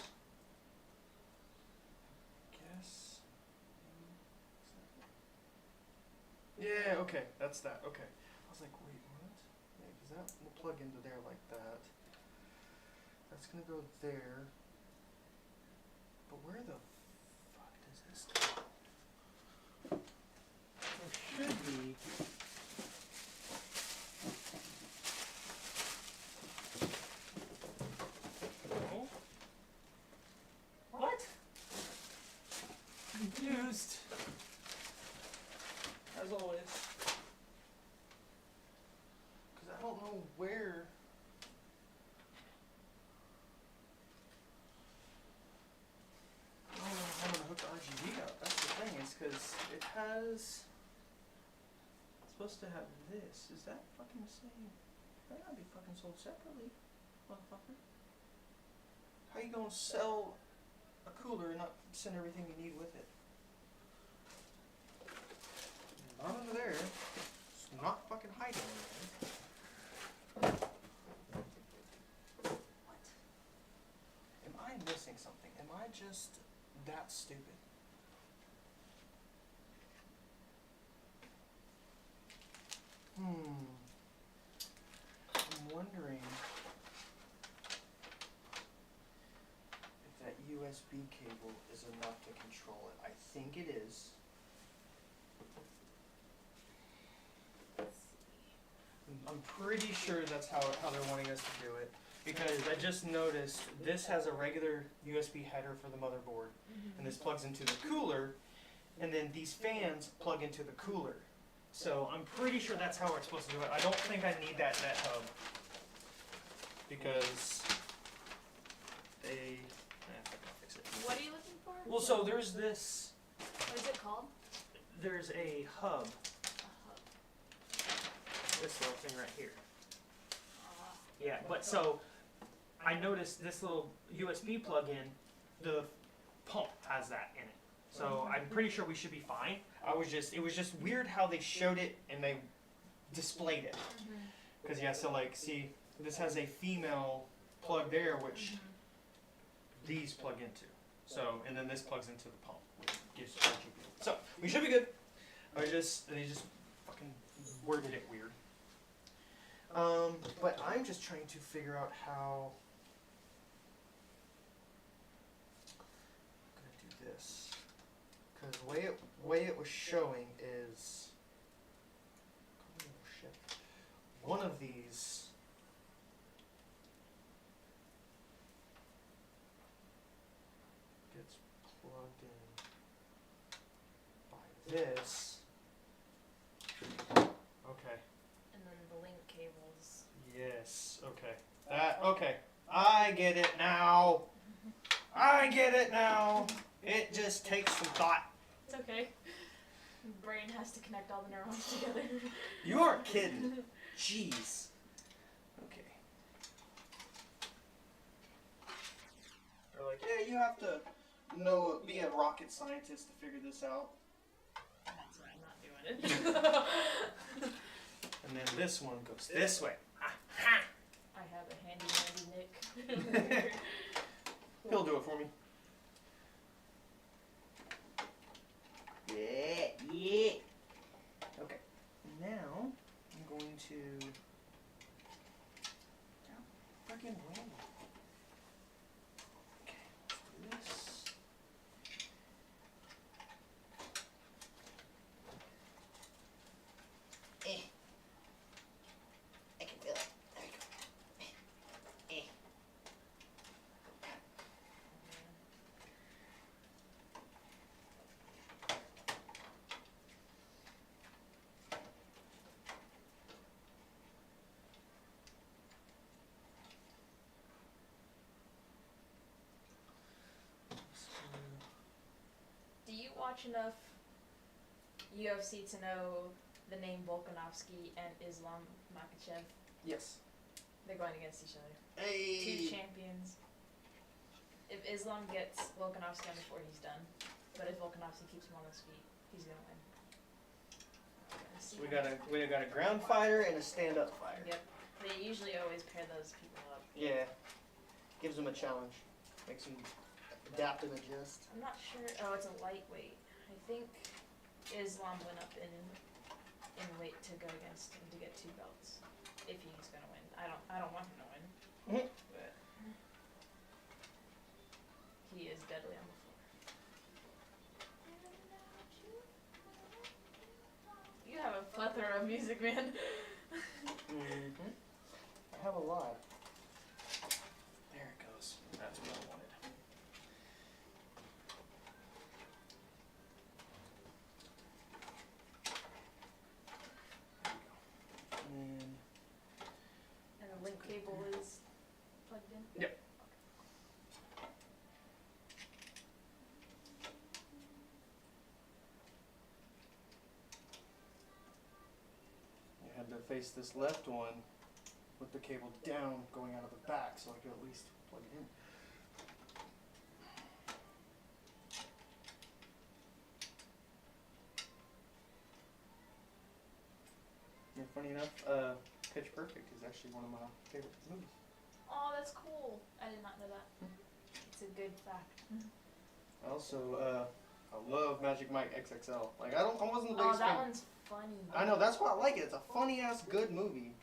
yeah, okay, that's that. Okay, I was like, wait, what? Yeah, because that will plug into there like that. That's gonna go there. But where the fuck does this go? There should be. No. What? Confused. As always. Because I don't know where. I don't know how I'm going to hook the RGB up. That's the thing, is because it has. It's supposed to have this. Is that fucking the same? That gotta be fucking sold separately, motherfucker. How you gonna sell a cooler and not send everything you need with it? Not under there. It's not fucking hiding anything. What? Am I missing something? Am I just that stupid? I'm wondering if that USB cable is enough to control it. I think it is. I'm pretty sure that's how they're wanting us to do it. Because I just noticed this has a regular USB header for the motherboard. And this plugs into the cooler. And then these fans plug into the cooler. So I'm pretty sure that's how we're supposed to do it. I don't think I need that hub. Because they... I can fix it. What are you looking for? Well, so there's this... What is it called? There's a hub. A hub. This little thing right here. Ah. Yeah, but so I noticed this little USB plug-in, the pump has that in it. So I'm pretty sure we should be fine. It was just weird how they showed it and they displayed it. Because yeah, so like, see, this has a female plug there, which these plug into. So, and then this plugs into the pump, which gives RGB. So, we should be good. They just fucking worded it weird. But I'm just trying to figure out how I'm gonna do this. Because the way it was showing is, oh shit, one of these gets plugged in by this. Okay. And then the link cables. Yes. Okay. Okay. I get it now. I get it now. It just takes some thought. It's okay. Brain has to connect all the neurons together. You aren't kidding. Jeez. Okay. They're like, yeah, you have to be a rocket scientist to figure this out. That's why I'm not doing it. And then this one goes this way. I have a handy Nick. He'll do it for me. Yeah. Okay. Now I'm going to freaking random. Okay, let's do this. watch enough UFC to know the name Volkanovski and Islam Makhachev? Yes. They're going against each other. Hey. 2 champions. If Islam gets Volkanovski on the floor, he's done. But if Volkanovski keeps him on his feet, he's gonna win. So we got a ground fighter and a stand-up fighter. Yep. They usually always pair those people up. Yeah. Gives them a challenge. Makes them adapt and adjust. I'm not sure. Oh, it's a lightweight. I think Islam went up in weight to go against him to get 2 belts. If he's gonna win, I don't want him to win. Mhm. But he is deadly on the floor. You have a plethora of music, man. Mm-hmm. I have a lot. There it goes. That's what I wanted. There we go. And the link cable is plugged in? Yep. You had to face this left one with the cable down going out of the back so I could at least plug it in. And funny enough, Pitch Perfect is actually one of my favorite movies. Oh, that's cool. I did not know that. It's a good fact. I also, I love Magic Mike XXL. Like I wasn't the Oh, biggest that fan. one's funny. I know, that's why I like it. It's a funny ass good movie.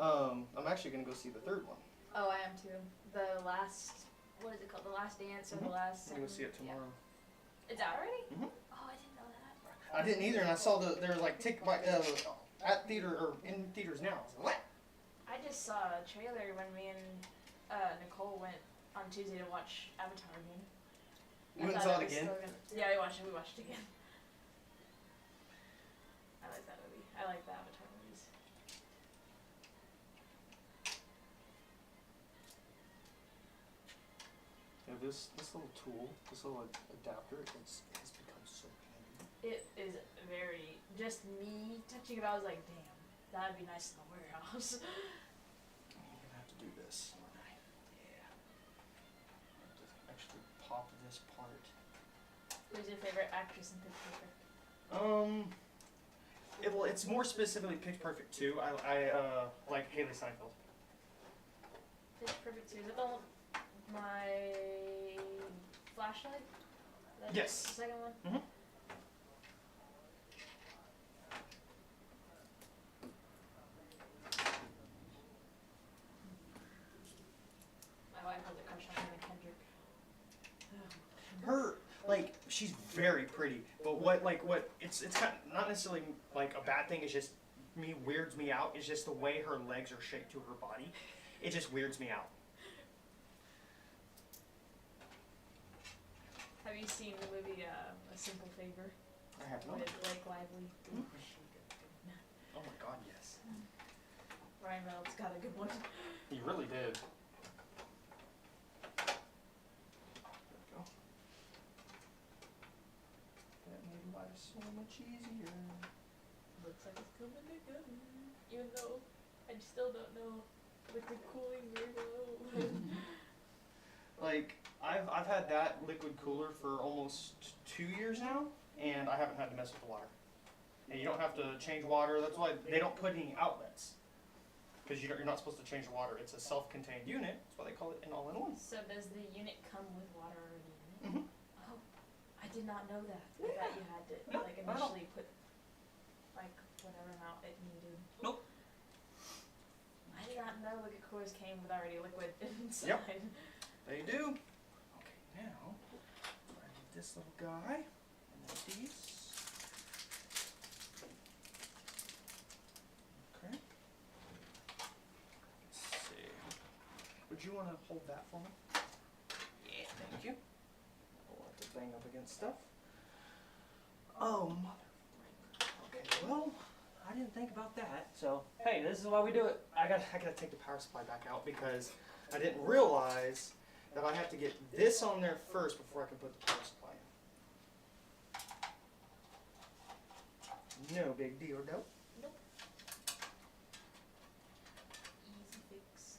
I'm actually gonna go see the 3rd one. Oh, I am too. The last, what is it called? The Last Dance or the last? I'm gonna go see it Yeah. tomorrow. It's out already? Mhm. Oh, I didn't know that. I didn't either, and I saw there was like at theater or in theaters now. I was like, what? I just saw a trailer when me and Nicole went on Tuesday to watch Avatar again. You went and saw it was again? still gonna- yeah, we watched it again. I like that movie. I like the Avatar movies. Yeah, this little tool, this little adapter, it's become so handy. It is very, just me touching it, I was like, damn, that'd be nice in the warehouse. I'm gonna have to do this. Yeah. I have to actually pop this part. Who's your favorite actress in Pitch Perfect? It's more specifically Pitch Perfect 2. I like Haley Steinfeld. Pitch Perfect 2, is it the one, my flashlight? That's Yes. the second one? Mhm. My wife has a crush on Anna Kendrick. Her, like, she's very pretty, but it's kind of not necessarily like a bad thing. It's just weirds me out. It's just the way her legs are shaped to her body. It just weirds me out. Have you seen the movie A Simple Favor I have not. with Blake Lively? Mhm. Oh my god, yes. Ryan Reynolds got a good one. He really did. There we go. That made life so much easier. Looks like it's coming together. Even though I still don't know liquid cooling very well. Like, I've had that liquid cooler for almost 2 years now, and I haven't had to mess with the water. And you don't have to change water. That's why they don't put any outlets, because you're not supposed to change the water. It's a self-contained unit. That's why they call it an all-in-one. So does the unit come with water already in it? Mhm. Oh, I did not know that. I Yeah. thought you had to No, like not at all. initially put like whatever amount it needed. Nope. I did not know liquid coolers came with already liquid inside. Yep. They do. Okay, now I need this little guy, and then these. Okay. Let's see. Would you want to hold that for me? Yeah, thank you. I don't want to bang up against stuff. Oh, mother. Okay, well, I didn't think about that. So, hey, this is why we do it. I gotta take the power supply back out because I didn't realize that I have to get this on there first before I can put the power supply in. No big deal, though. Easy fix.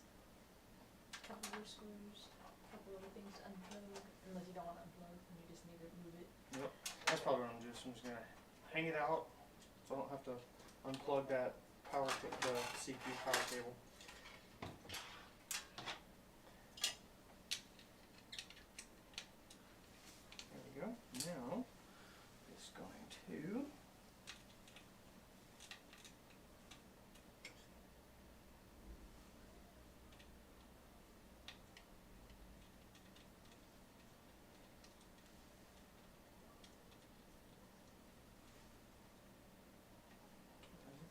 Couple more screws. Couple other things to unplug. Unless you don't want to unplug and you just need to move it. Yep. That's probably what I'm doing. So I'm just gonna hang it out so I don't have to unplug that the CPU power cable. There we go. Now, just going to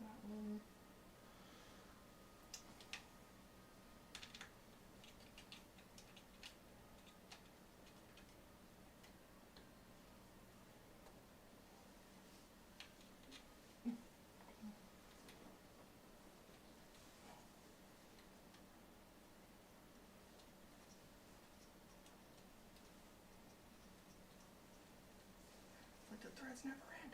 that one. Like the threads never end.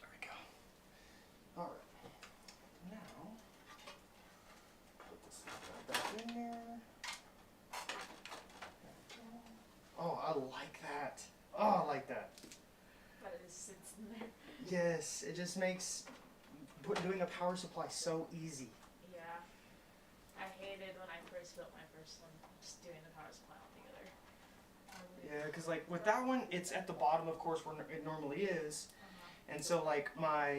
There we go. All right. Now, put this back in there. There we go. Oh, I like that. Oh, I like that. But it just sits in there. Yes, it just makes doing a power supply so easy. Yeah. I hated when I first built my first one, just doing the power supply altogether. Yeah, because like with that one, it's at the bottom, of course, where it normally is. And so like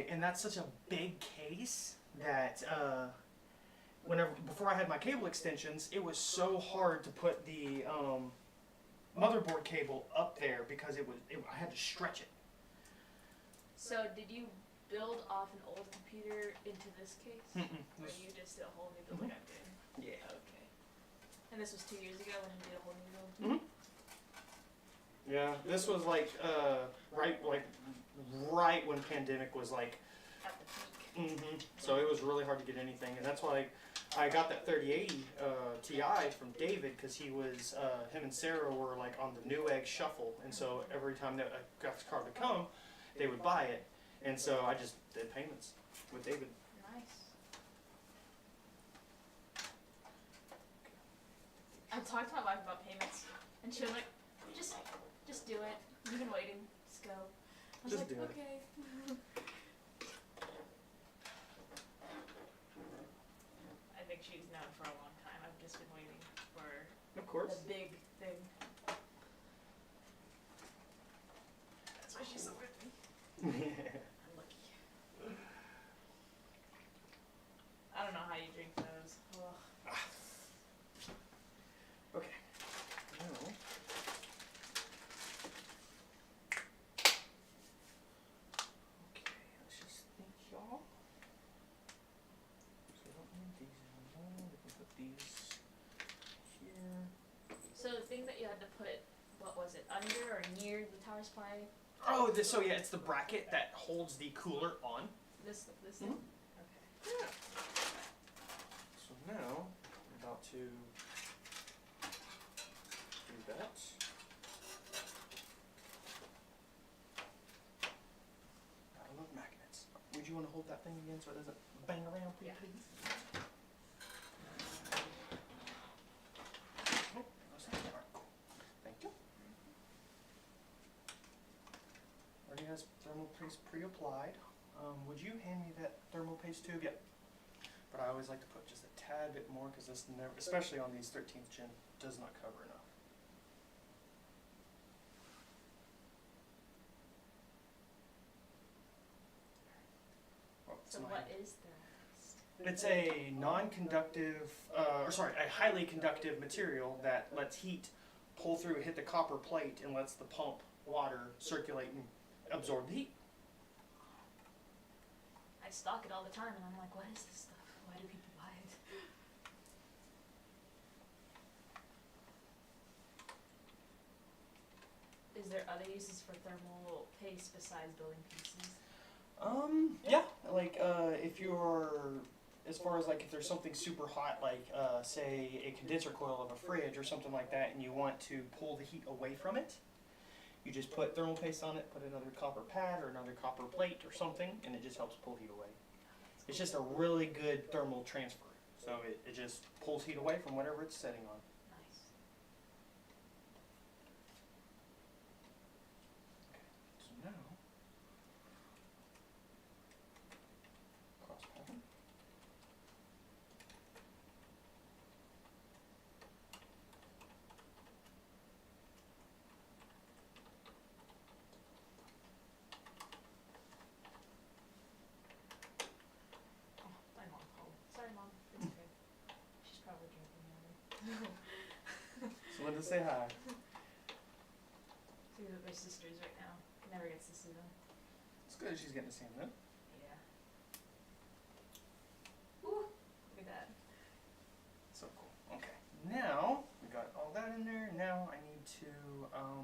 and that's such a big case that before I had my cable extensions, it was so hard to put the motherboard cable up there because I had to stretch it. So did you build off an old computer into this case? Mm-mm. Or you just did a whole new build like I did? Yeah. Okay. And this was 2 years ago when you did a whole new build? Mm-hmm. Yeah, this was like right when pandemic was like. At the peak. Mm-hmm. So it was really hard to get anything, and that's why I got that 3080 Ti from David, because him and Sarah were like on the Newegg shuffle, and so every time that a graphics card would come, they would buy it, and so I just did payments with David. Nice. I talked to my wife about payments, and she was like, just do it. You've been waiting. Just go. I was Just like, do it. okay. I think she's known for a long time. I've just been waiting for Of course. the big thing. That's why she's so with me. I'm lucky. I don't know how you drink those. Ugh. Okay. Now, let's just think, y'all. So we don't need these anymore. We can put these here. So the thing that you had to put, what was it, under or near the power supply? Oh, so yeah, it's the bracket that holds the cooler on. This Mhm. thing? Okay. So now, I'm about to do that. I love magnets. Would you want to hold that thing again so it doesn't bang around, please? Yeah. Please? Oh, that's not all right, cool. Thank you. Already has thermal paste pre-applied. Would you hand me that thermal paste tube? Yep. But I always like to put just a tad bit more because this never, especially on these 13th gen, does not cover enough. Oh, it's So in my what hand. is thermopast? It's a non-conductive, a highly conductive material that lets heat pull through, hit the copper plate, and lets the pump water circulate and absorb the heat. I stock it all the time and I'm like, what is this stuff? Why do people buy it? Is there other uses for thermal paste besides building PCs? Yeah, like if you're as far as like if there's something super hot, like say a condenser coil of a fridge or something like that, and you want to pull the heat away from it, you just put thermal paste on it, put another copper pad or another copper plate or something, and it just helps pull heat away. It's just a really good thermal transfer. So it just pulls heat away from whatever it's setting on. Nice. So now, cross pattern. Oh, my mom called. Sorry, Mom. It's okay. She's probably drinking already. So wanted to say hi. She's with my sisters right now. Never gets to see them. It's good she's getting to see him though. Yeah. Ooh, look at that. So cool. Okay. Now we got all that in there. Now I need to trying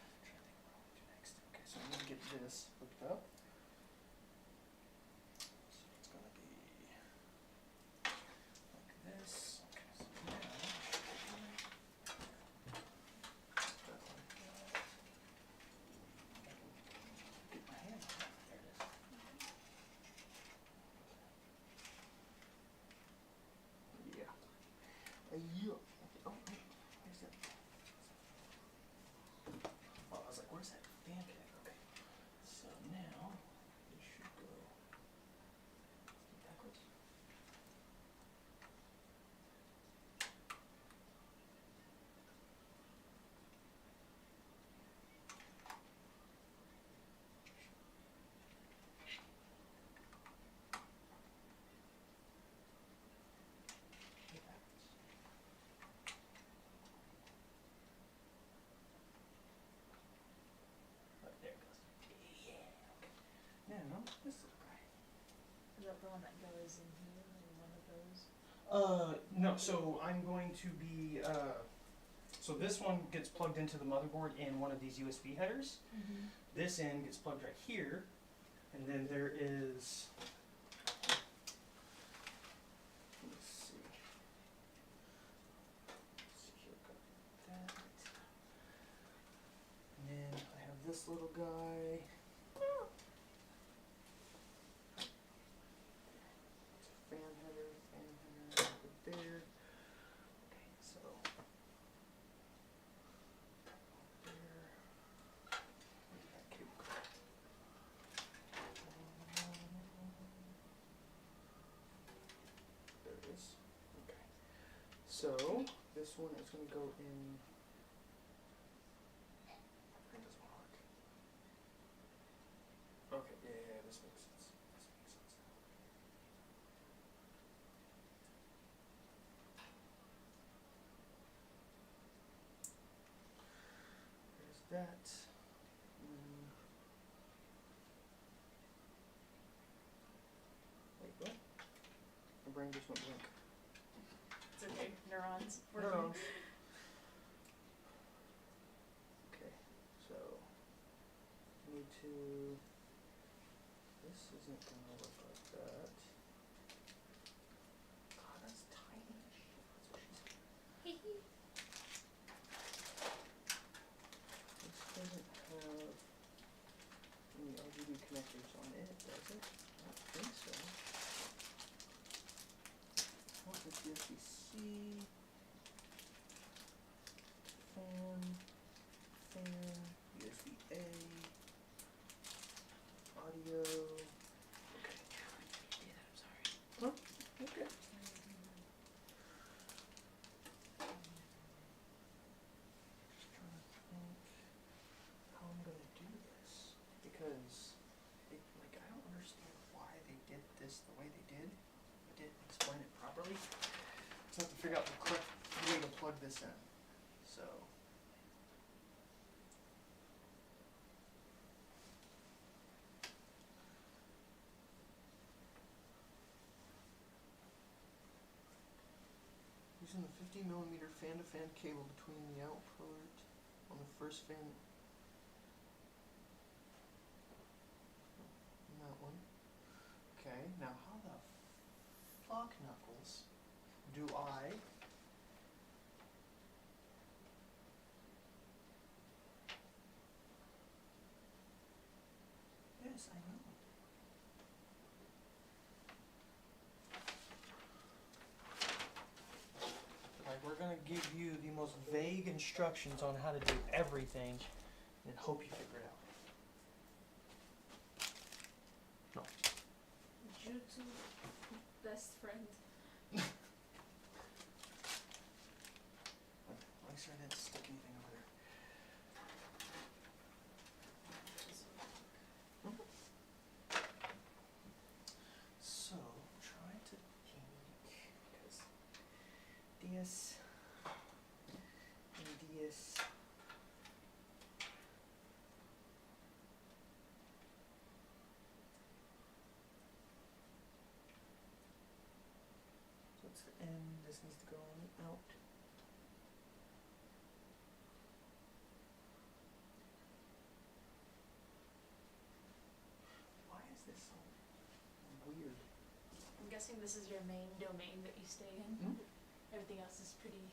to think what I want to do next. Okay, so I need to get this hooked up. So it's gonna be like this. Okay, so now put that like that. I can get my hand on it. There it is. Yeah. Yeah. Oh, where's that? Oh, I was like, where's that fan connector? Okay. So now it should go backwards. Backwards. Right, there it goes. Yeah. Okay. Now this little guy. Is that the one that goes in here, or one of those? No, so I'm going to be, so this one gets plugged into the motherboard in one of these USB headers. Mm-hmm. This end gets plugged right here, and then there is, let's see. Let's see here, got that. And then I have this little guy. Fan header over there. Okay, so there. Where's that cable go? There it is. Okay. So this one is going to go in. That doesn't work. Okay, yeah, this makes sense. This makes sense now. There's that. Wait, what? My brain just went blank. It's okay. Neurons. working. Neurons. Okay, so I need to. This isn't gonna look like that. God, that's tiny. That's what she said. This doesn't have any RGB connectors on it, does it? I don't think so. What is USB-C? Fan, USB-A, audio. Okay. I'm sorry. Huh? Okay. Just trying to think how I'm gonna do this because, like, I don't understand why they did this the way they did. I didn't explain it properly. So I have to figure out the correct way to plug this in. So. Using the 50mm fan-to-fan cable between the output on the first fan and that one. Okay, now how the fuck knuckles do I Yes, I know. Like, we're gonna give you the most vague instructions on how to do everything and hope you figure it out. Jutsu, best friend. Make sure I didn't stick anything over there. So, try to think, because this and this. So it's the end, this needs to go on out. Why is this so weird? I'm guessing this is your main domain that you stay in. Hmm? Everything else is pretty,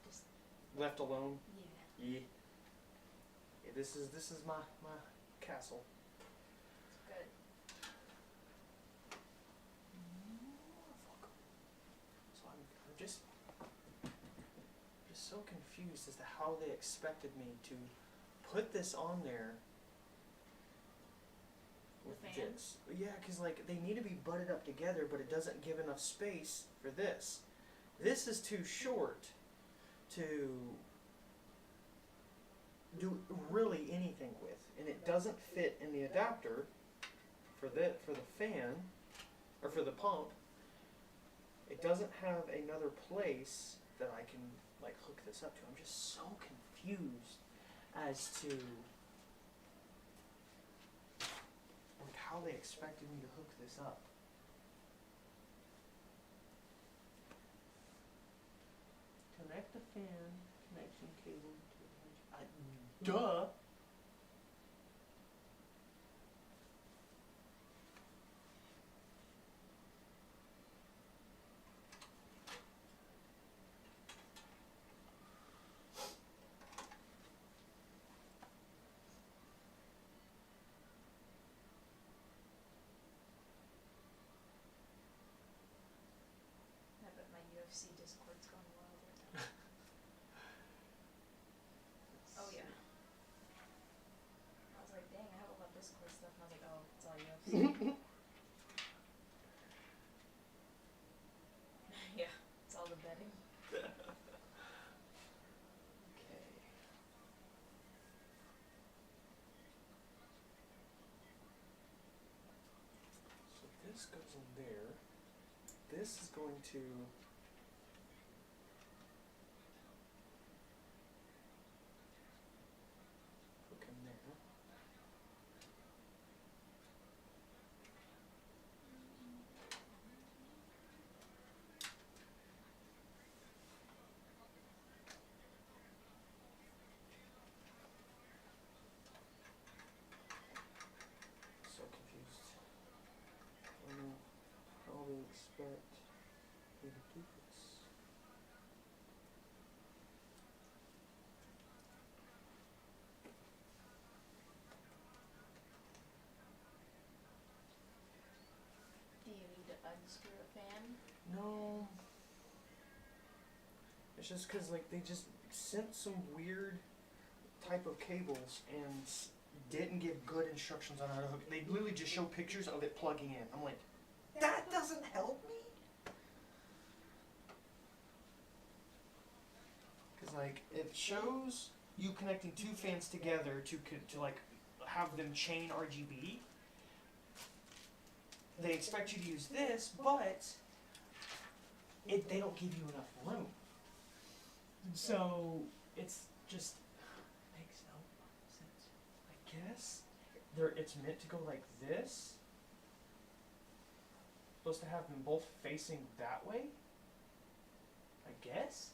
just, Left alone? yeah. Yeah. Yeah, this is my castle. It's good. So I'm just so confused as to how they expected me to put this on there with The fan? this. Yeah, because like they need to be butted up together, but it doesn't give enough space for this. This is too short to do really anything with, and it doesn't fit in the adapter for the fan or for the pump. It doesn't have another place that I can like hook this up to. I'm just so confused as to like how they expected me to hook this up. Connect the fan connection cable to duh. I bet my UFC Discord's gone wild right now. Oh yeah. I was like, dang, I have all that Discord stuff. And I was like, oh, it's all UFC. Yeah, it's all the betting. Okay. So this goes in there. This is going to hook in there. So confused. I don't know how they expect me to do this. Do you need to unscrew a fan? No. It's just because like they just sent some weird type of cables and didn't give good instructions on how to hook it. They literally just show pictures of it plugging in. I'm like, that doesn't help me. Because like it shows you connecting two fans together to like have them chain RGB. They expect you to use this, but they don't give you enough room. So it's just makes no sense. I guess it's meant to go like this. Supposed to have them both facing that way. I guess.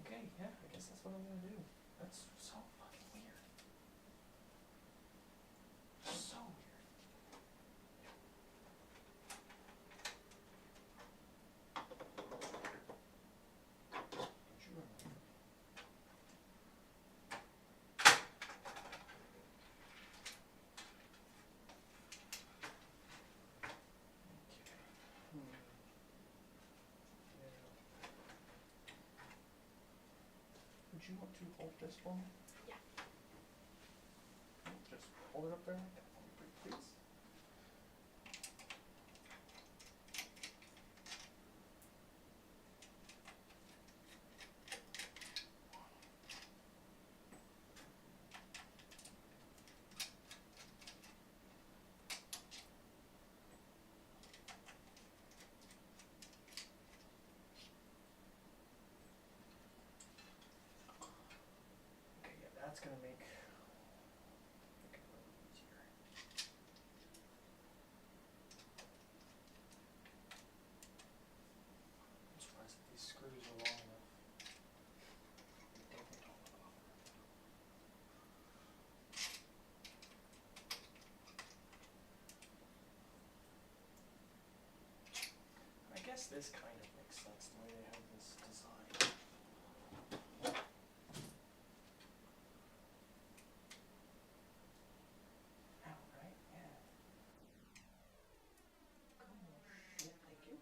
Okay, yeah, I guess that's what I'm gonna do. That's so fucking weird. So weird. you want to hold this for me? Yeah. Just hold it up there like that for me, please. Okay, yeah, that's gonna make it a little easier. I'm surprised that these screws are long enough. I guess this kind of makes sense the way they have this design. Ow, right? Yeah. Yeah, thank you.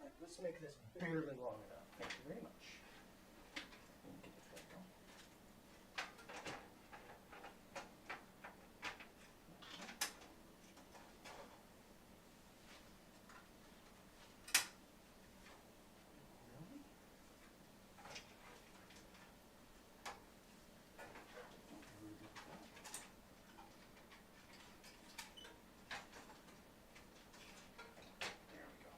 Right, let's make this barely long enough. Thank you very much. Let me get this back on. Really? There we go.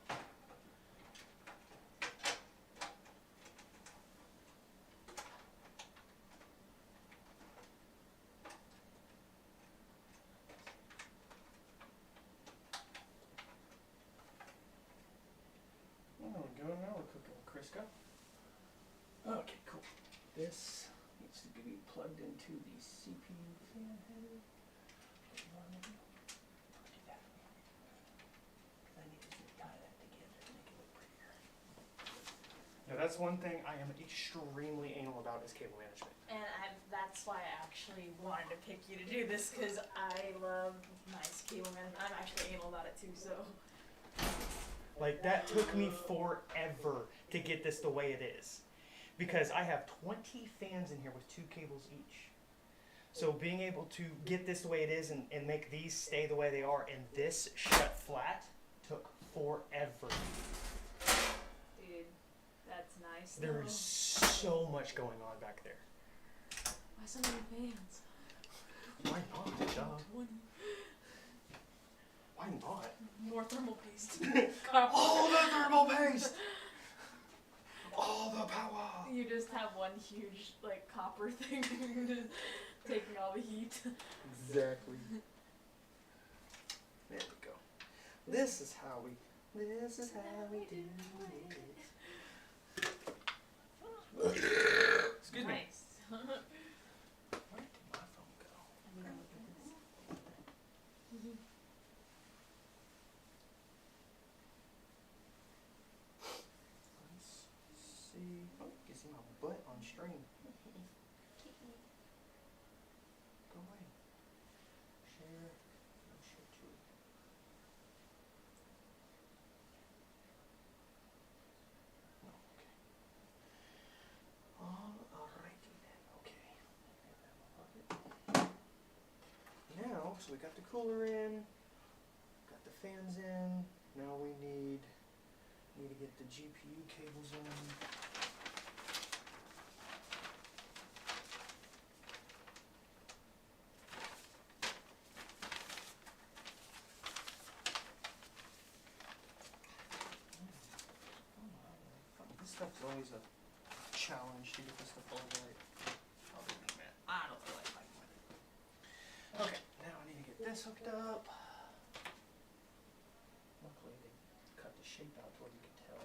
There we go. Now we're cooking Crisco. Okay, cool. This needs to be plugged into the CPU fan header. What do you want me to do? Do that. 'Cause I need to tie that together to make it look prettier. Now that's one thing I am extremely anal about is cable management. And that's why I actually wanted to pick you to do this, because I love nice cable management. I'm actually anal about it too, so. Like, that took me forever to get this the way it is. Because I have 20 fans in here with 2 cables each. So being able to get this the way it is and make these stay the way they are and this shut flat took forever. Dude, that's nice. There is so much going on back there. Why so many fans? Why not, John? 20. Why not? More thermal paste. All the thermal paste! All the power! You just have one huge, like, copper thing taking all the heat. Exactly. There we go. This is how we do it. Excuse me. Nice. Where did my phone go? Let's see. Oh, you can see my butt on stream. Go away. Share. No share too. No, okay. Alrighty then. Okay. Now, so we got the cooler in, got the fans in. Now we need to get the GPU cables in. This stuff's always a challenge to get this stuff all right. I'll be honest, man. I don't feel like fighting with it. Okay, now I need to get this hooked up. Luckily they cut the shape out to where you can tell.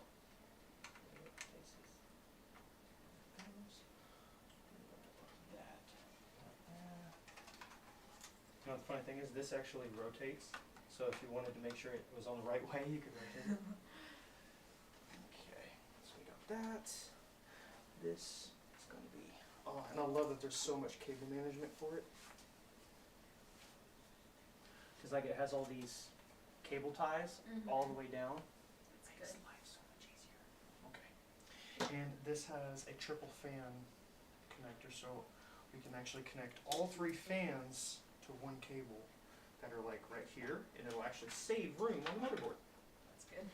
Now the funny thing is this actually rotates, so if you wanted to make sure it was on the right way, you could rotate it. Okay, so we got that. This is going to be, oh, and I love that there's so much cable management for it. Because like it has all these cable ties all the way down. It makes life so much easier. And this has a triple fan connector, so we can actually connect all 3 fans to one cable that are like right here, and it'll actually save room on the motherboard. That's good.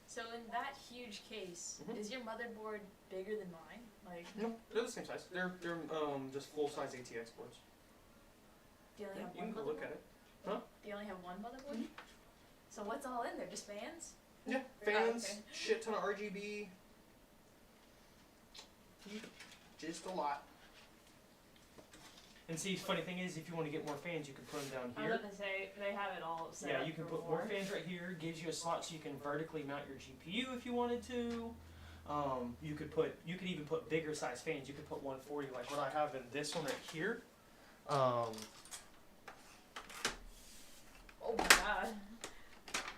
So in that huge case, Mhm. is your motherboard bigger than mine? Like, No, they're the same size. They're just full size ATX boards. do you only Yeah, have you one can go motherboard? look at it. Do you only have one motherboard? So what's all in there? Just fans? Yeah, fans, okay. shit ton of RGB. Just a lot. And see, funny thing is, if you want to get more fans, you can put them down I here. was gonna say they have it all set Yeah, up you can for put more fans right here. Gives you a slot so you can vertically mount your GPU if you wanted to. You could even put bigger size fans. You could put 140 like what I have in this one right here. Oh my god.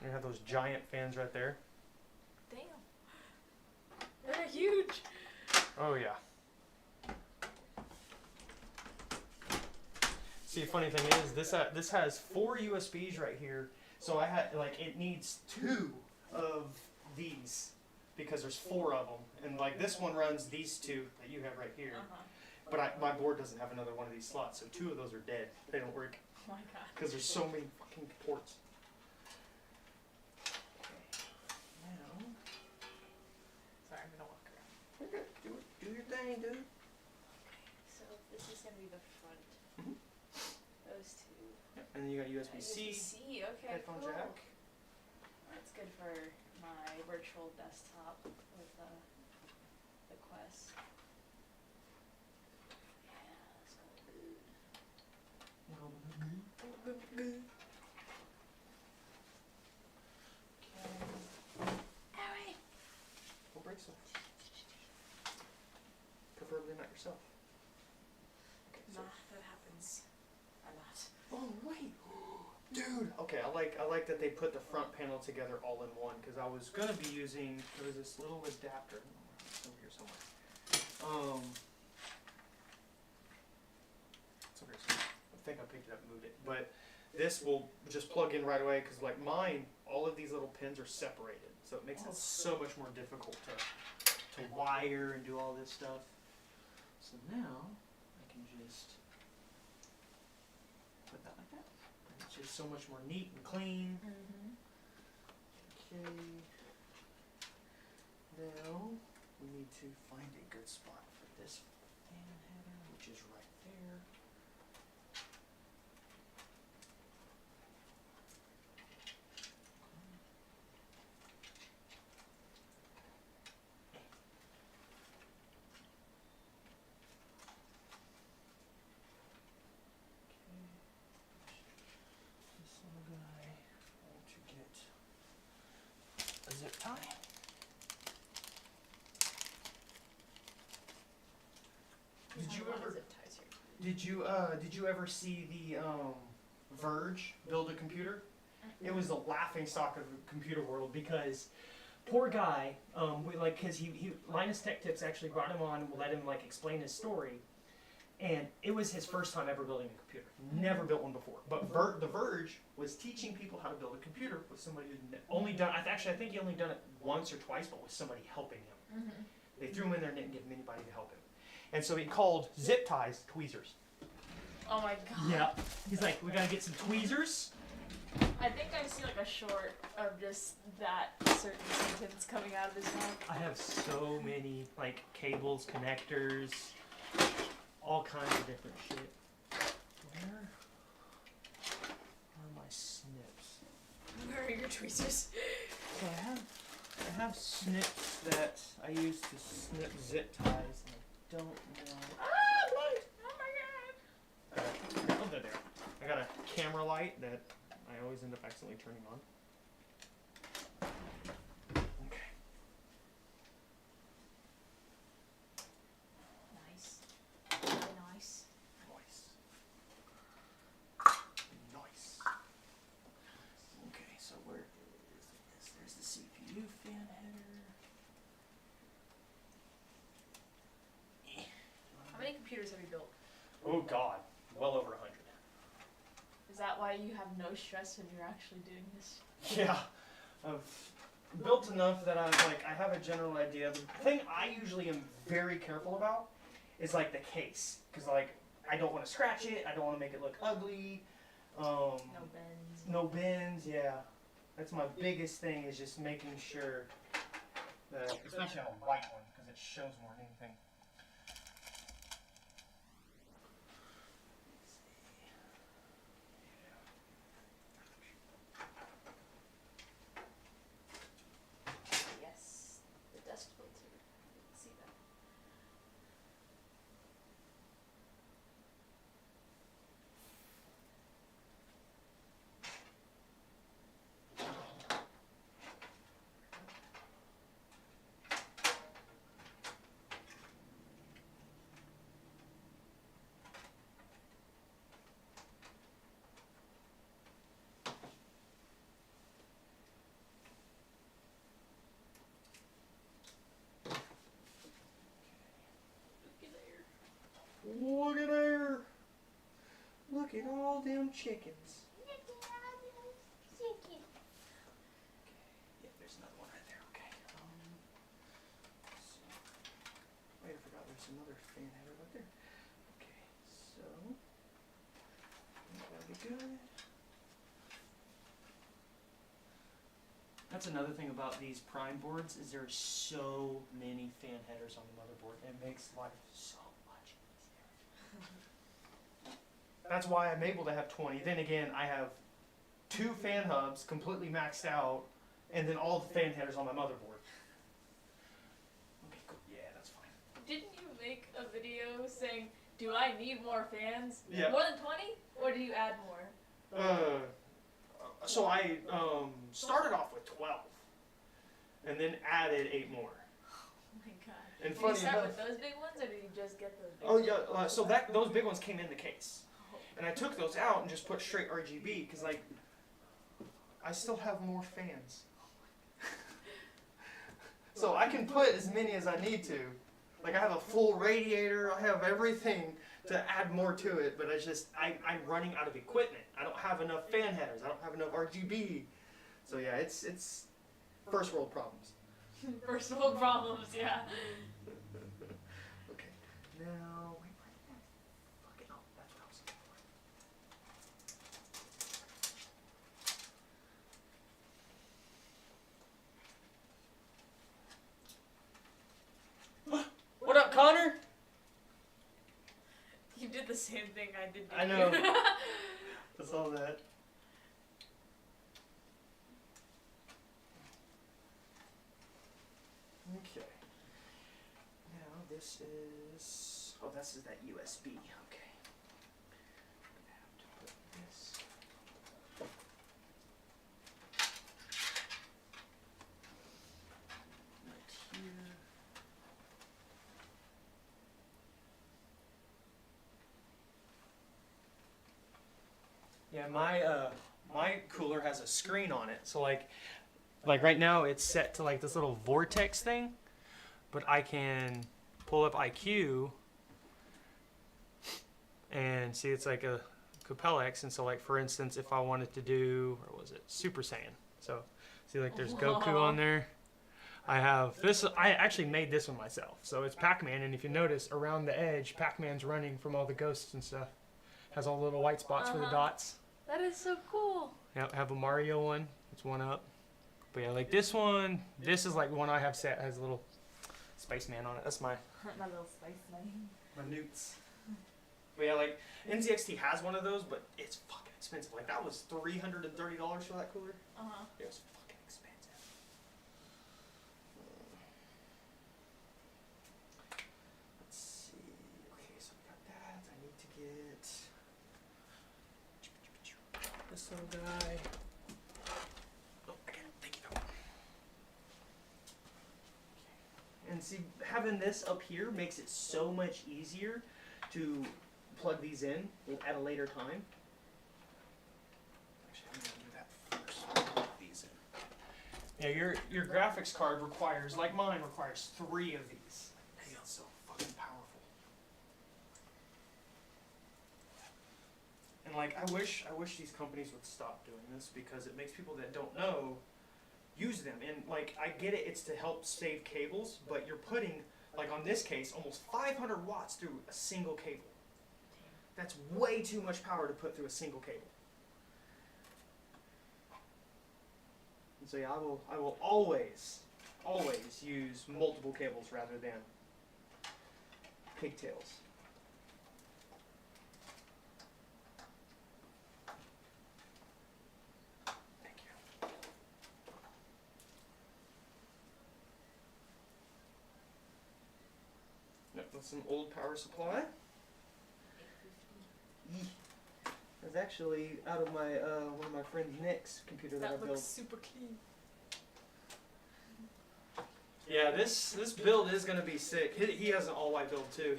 You have those giant fans right there. Damn. They're huge. Oh yeah. See, the funny thing is, this has 4 USBs right here. So I had it needs 2 of these because there's 4 of them, and like this one runs these 2 that you have right here. But my board doesn't have another one of these slots, so 2 of those are dead. They don't work Oh my god. because there's so many fucking ports. Now, Sorry, I'm gonna walk around. we're good. Do your thing, dude. So this is gonna be the front. Mhm. Those two. Yep. And then you got USB-C, USB-C, okay, headphone cool. jack. That's good for my virtual desktop with the Quest. Yeah, let's go boot. Owie! Don't break stuff. Preferably not yourself. Okay, so. Nah, that happens a lot. Oh wait, dude. Okay, I like that they put the front panel together all in one because I was gonna be using there was this little adapter. It's over here somewhere. It's over here somewhere. I think I picked it up and moved it, but this will just plug in right away because like mine, all of these little pins are separated, so it makes it so much more difficult to wire and do all this stuff. So now I can just put that like that. And it's just so much more neat and clean. Mm-hmm. Okay. Now we need to find a good spot for this fan header, which is right there. This little guy, I want to get a zip tie. Did you ever see the Verge build a computer? It was the laughing stock of the computer world because poor guy, cause he Linus Tech Tips actually brought him on and let him like explain his story, and it was his first time ever building a computer. Never built one before, but the Verge was teaching people how to build a computer with somebody who'd only done. I think he only done it once or twice, but with somebody helping him. Mm-hmm. They threw him in there and didn't give him anybody to help him, and so he called zip ties tweezers. Oh my god. Yeah, he's like, we gotta get some tweezers. I think I see like a short of just that certain sentence coming out of his mouth. I have so many like cables, connectors, all kinds of different shit. Where are my snips? Where are your tweezers? So I have snips that I use to snip zip ties, and I don't know. Ah, light! Oh my god! Oh, they're there. I got a camera light that I always end up accidentally turning on. Okay. Nice. Very nice. Nice. Nice. Okay, so where is this? There's the CPU fan header. How many computers have you built? Oh God, well over 100. Is that why you have no stress when you're actually doing this? Yeah. I've built enough that I have a general idea. The thing I usually am very careful about is like the case, because like I don't want to scratch it. I don't want to make it look ugly. No bends. No bends. Yeah, that's my biggest thing, is just making sure that, especially on a white one, because it shows more than anything. Yes, the dust filter. You can see that. Look at there. Look at all them chickens. Yeah, there's another one right there. Okay. So, wait, I forgot there's another fan header right there. Okay, so that'll be good. That's another thing about these prime boards, is there's so many fan headers on the motherboard. It makes life so much easier. That's why I'm able to have 20. Then again, I have 2 fan hubs completely maxed out, and then all the fan headers on my motherboard. Okay, cool. Yeah, that's fine. Didn't you make a video saying, do I need more fans? Yeah. More than 20? Or do you add more? So I started off with 12, and then added 8 more. Oh my god. And Did funny you start enough, with those big ones, or did you just get those big oh ones? yeah, so those big ones came in the case, and I took those out and just put straight RGB, because like I still have more fans, so I can put as many as I need to. Like I have a full radiator, I have everything to add more to it, but it's just I'm running out of equipment. I don't have enough fan headers. I don't have enough RGB. So yeah, it's first world problems. First world problems, yeah. Okay, now wait, fuck it. Oh, that's what I was looking for. What up, Connor? You did the same thing I did. I know. I saw that. Okay. Now this is. Oh, this is that USB. Okay. I'm gonna have to put this. Right here. Yeah, my cooler has a screen on it, so like right now it's set to like this little vortex thing, but I can pull up IQ and see it's like a Capellex, and so like for instance, if I wanted to do, or was it Super Saiyan? So see, like there's Goku on there. I have this. I actually made this one myself, so it's Pac-Man, and if you notice around the edge, Pac-Man's running from all the ghosts and stuff. Has all the little white spots for the dots. That is so cool. Yeah, I have a Mario one. It's one up. But yeah, like this one, this is like one I have set, has a little spaceman on it. That's my My little spice man. my newts. But yeah, like NZXT has one of those, but it's fucking expensive. Like that was $330 for that cooler. It was fucking expensive. Let's see. Okay, so we got that. I need to get this little guy. Oh, I got it. Thank you. And see, having this up here makes it so much easier to plug these in at a later time. Actually, I'm gonna do that first. Plug these in. Yeah, your graphics card requires, like mine, requires 3 of these. They are so fucking powerful. And like, I wish these companies would stop doing this, because it makes people that don't know use them. And like, I get it, it's to help save cables, but you're putting, like on this case, almost 500 watts through a single cable. That's way too much power to put through a single cable. And so yeah, I will always use multiple cables rather than pigtails. Thank you. Yep, that's some old power supply. That's actually out of my one of my friend Nick's computer that I That built. looks super clean. Yeah, this build is gonna be sick. He has an all white build too.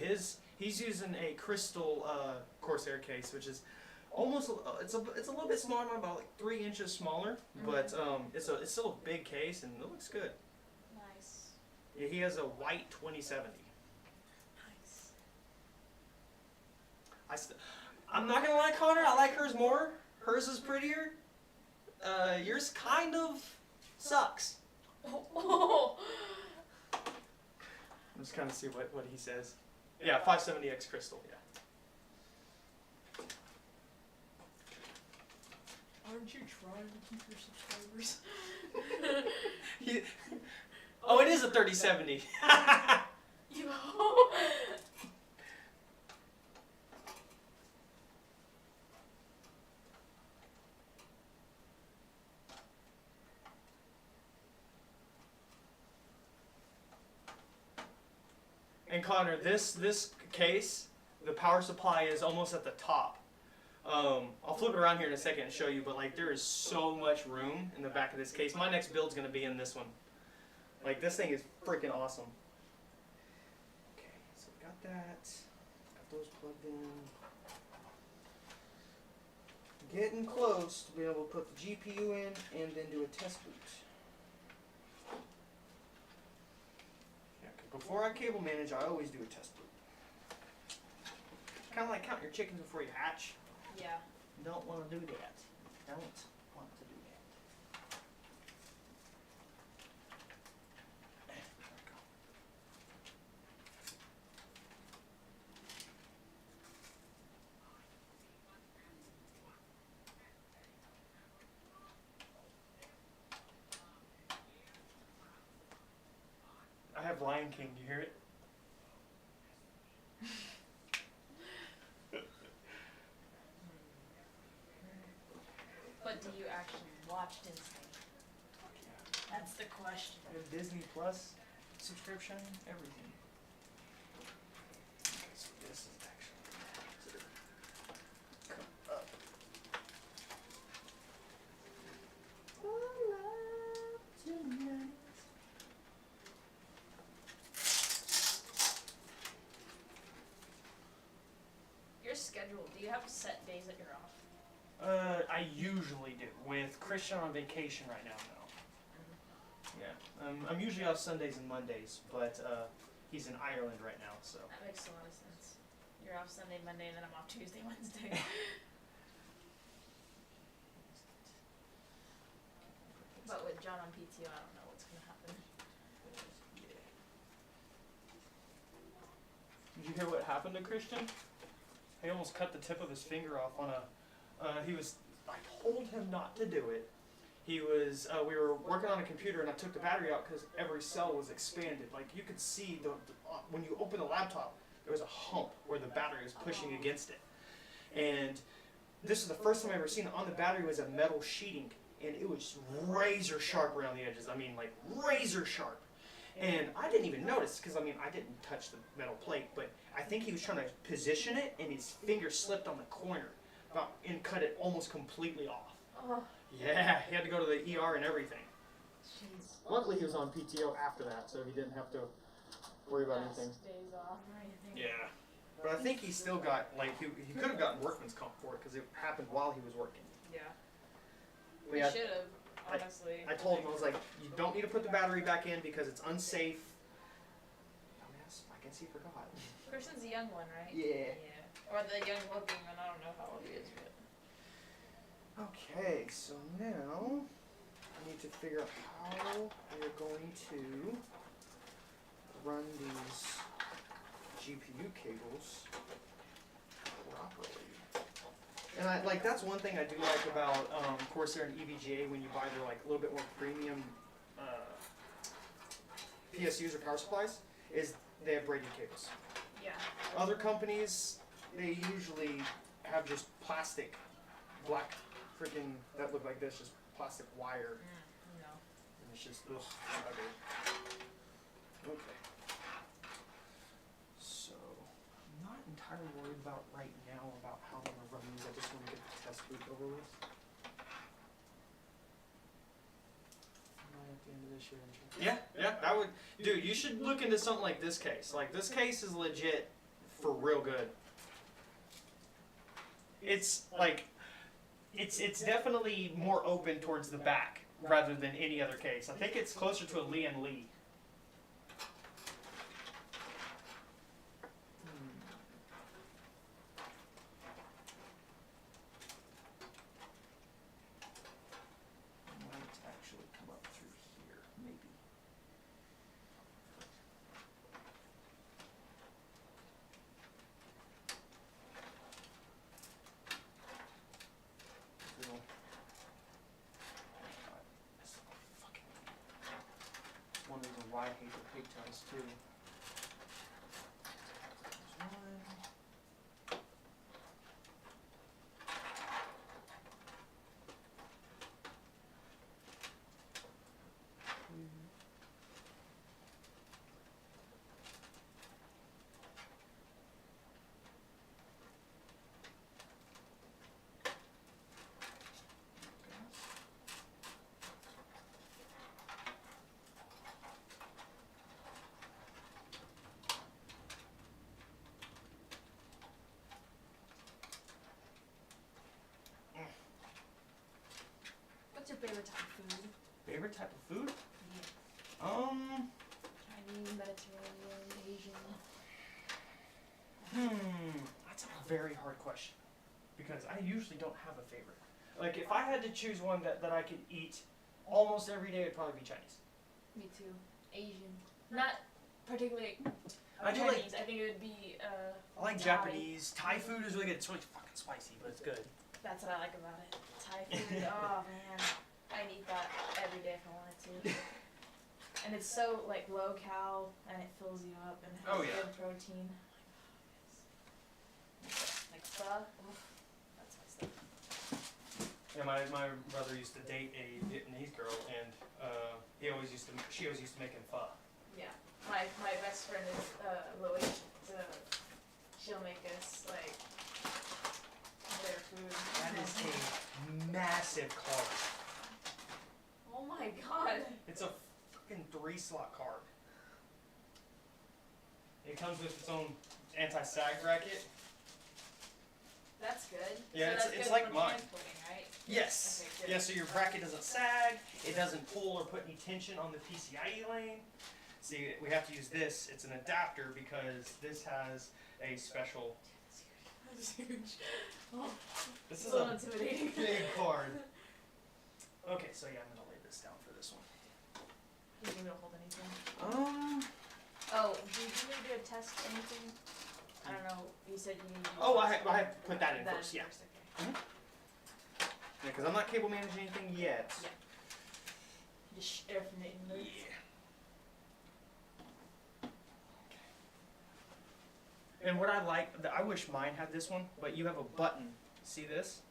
He's using a crystal Corsair case, which is almost it's a little bit smaller, about like 3 inches smaller, but it's still a big case and it looks good. Nice. Yeah, he has a white 2070. Nice. I'm not gonna lie, Connor. I like hers more. Hers is prettier. Yours kind of sucks. Oh. I'm just kind of see what he says. Yeah, 570X crystal. Yeah. Aren't you trying to keep your subscribers? Oh, it is a 3070. You. And Connor, this case, the power supply is almost at the top. I'll flip it around here in a second and show you, but like there is so much room in the back of this case. My next build's gonna be in this one. Like this thing is freaking awesome. Okay, so we got that. Got those plugged in. Getting close to being able to put the GPU in and then do a test boot. Yeah, 'cause before I cable manage, I always do a test boot. Kind of like counting your chickens before you hatch. Yeah. Don't want to do that. Don't want to do that. There we go. I have Lion King. Do you hear it? But do you actually watch Disney? That's the question. I have Disney Plus subscription, everything. Okay, so this is actually come up. Tonight. Your schedule, do you have set days that you're off? I usually do. With Christian on vacation right now, no. Yeah, I'm usually off Sundays and Mondays, but he's in Ireland right now, so. That makes a lot of sense. You're off Sunday, Monday, and then I'm off Tuesday, Wednesday. But with John on PTO, I don't know what's gonna happen. Did you hear what happened to Christian? He almost cut the tip of his finger off on a. I told him not to do it. He was. We were working on a computer, and I took the battery out because every cell was expanded. Like you could see when you open the laptop, there was a hump where the battery was pushing against it. And this is the first time I ever seen it. On the battery was a metal sheeting, and it was razor sharp around the edges. I mean, like razor sharp. And I didn't even notice because I mean I didn't touch the metal plate, but I think he was trying to position it, and his finger slipped on the corner, and cut it almost completely off. Oh, Yeah, he had to go to the ER and everything. jeez. Luckily, he was on PTO after that, so he didn't have to worry about Best anything. days off or anything. Yeah, but I think he still got like he could have gotten workman's comp for it because it happened while he was working. Yeah. But We yeah, should have, honestly. I told him, I was like, you don't need to put the battery back in because it's unsafe. Dumbass, I guess he forgot. Christian's a young one, right? Yeah. Or the young looking one, I don't know how old he is, but. Okay, so now need to figure out how we're going to run these GPU cables properly. And that's one thing I do like about Corsair and EVGA when you buy their like a little bit more premium PSUs or power supplies is they have braided cables. Yeah. Other companies, they usually have just plastic, black freaking, that look like this, just plastic wire. No. And it's just, ugh, ugly. Okay. So, I'm not entirely worried about right now about how I'm going to run these. I just want to get the test boot over with. Right at the end of this year. Yeah, that would, dude, you should look into something like this case. Like, this case is legit for real good. It's like, it's definitely more open towards the back rather than any other case. I think it's closer to a Lee and Lee. Might actually come up through here, maybe. Little. One of these why I hate the pigtails too. There's one. What's your favorite type of food? Favorite type of food? Yeah. Chinese, Mediterranean, Asian. That's a very hard question because I usually don't have a favorite. Like if I had to choose one that I could eat almost every day, it'd probably be Chinese. Me too. Asian. Not particularly I do like. Chinese. I think it would be I like Thai. Japanese. Thai food is really good. It's really fucking spicy, but it's good. That's what I like about it. Thai food. Oh man, I'd eat that every day if I wanted to. And it's so like low cal, and it fills you up and has Oh, yeah. good protein. Like pho. Oof, that's my stuff. Yeah, my brother used to date a Vietnamese girl, and she always used to make him pho. Yeah, my best friend is Louis. So she'll make us like their food. That is a massive card. Oh my god. It's a fucking 3-slot card. It comes with its own anti-sag bracket. That's good. Yeah, so it's- that's it's good like for mine. transporting, right? Yes. Okay, good. Yeah, so your bracket doesn't sag, it doesn't pull or put any tension on the PCIe lane. See, we have to use this. It's an adapter because this has a special. That's huge. Oh, This it's is a little a intimidating. big card. Okay, so yeah, I'm gonna lay this down for this one. You need me to hold anything? Oh, do you need me to test anything? I don't know. You said you need to Oh, I have to put that in first. Yeah, Okay. because I'm not cable managing anything yet. Yeah. Just everything in there. Yeah. And what I like, I wish mine had this one, but you have a button. See this?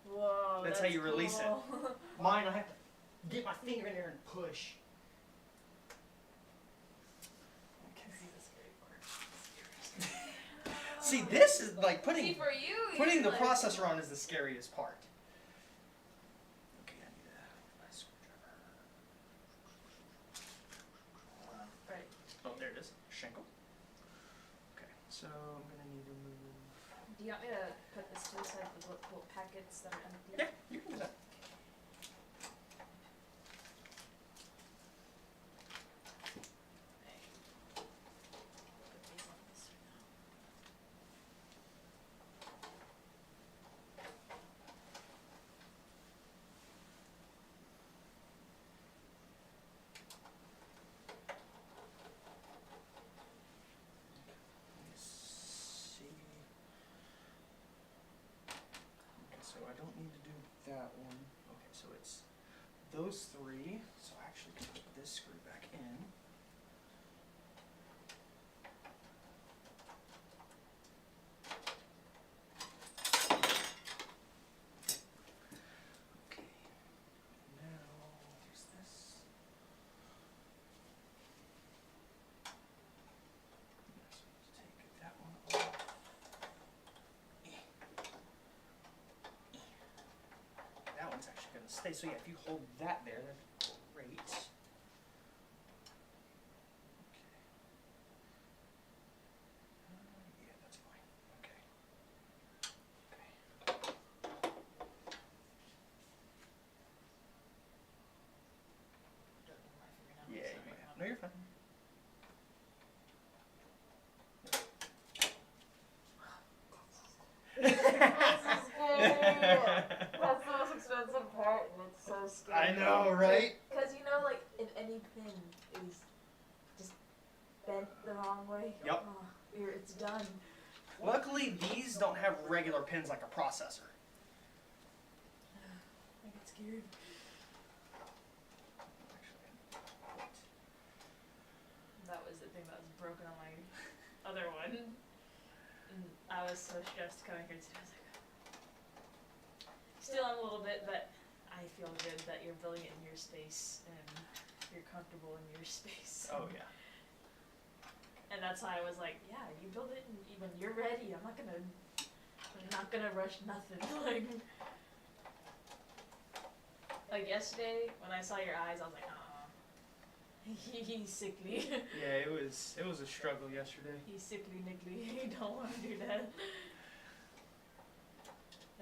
Whoa. That's how you release it. cool. Mine, I have to get my finger in there and push. This is the scary part. See, this is like See, putting for you, the you're like, processor on is the scariest part. Okay, I need a screwdriver. Right. Oh, there it is. Schenkel. Okay, so I'm gonna need to move. Do you want me to put this to the side with little packets that are empty? Yeah, you can do that. Put these on this right now. those three. So I actually can put this screw back in. Okay. Now there's this. Take that one off. That one's actually going to stay. So yeah, if you hold that there, that's great. Okay. Yeah, that's fine. Okay. Yeah, yeah. No, you're fine. That's the most expensive part, and it's so scary. I know, right? Because you know, like, if any pin is just bent the wrong way, Yep. it's done. Luckily, these don't have regular pins like a processor. I get scared. That was the thing that was broken on my other one. And I was so stressed coming here today. I was like, still am a little bit, but I feel good that you're building it in your space and you're comfortable in your space. Oh yeah. And that's why I was like, yeah, you build it when you're ready. I'm not gonna rush nothing. Like yesterday when I saw your eyes, I was like, he's sickly. Yeah, it was a struggle yesterday. He's sickly, nickly. You don't want to do that.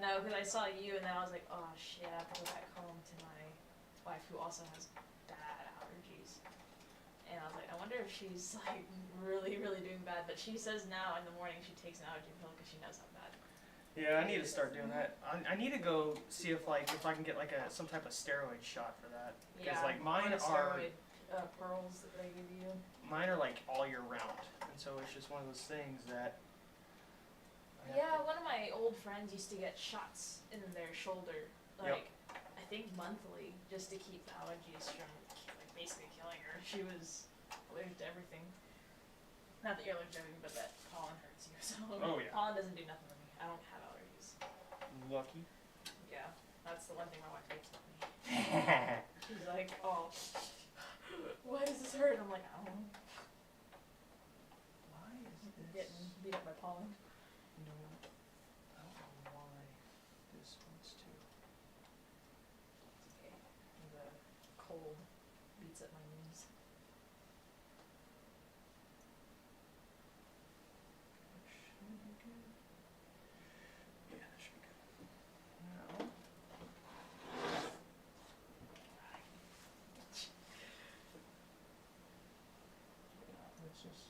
No, because I saw you and then I was like, oh shit, I have to go back home to my wife who also has bad allergies. And I was like, I wonder if she's like really, really doing bad. But she says now in the morning she takes an allergy pill because she knows how bad. Yeah, I need to start doing that. I need to go see if I can get like some type of steroid shot for that. Because like mine are steroid, pearls that they give you. Mine are like all year round, and so it's just one of those things that. Yeah, one of my old friends used to get shots in their shoulder, like I think monthly, just to keep the allergies from like basically killing her. She was allergic to everything. Not that you're allergic to everything, but that pollen hurts you. So pollen doesn't do nothing to me. I don't have allergies. Lucky. Yeah, that's the one thing my wife hates about me. She's like, oh, why does this hurt? I'm like, I don't know. Why is this? Getting beat up by pollen. You know what? I don't know why this one's too. Okay. The cold beats at my knees. That should be good. Yeah, that should be good. Now.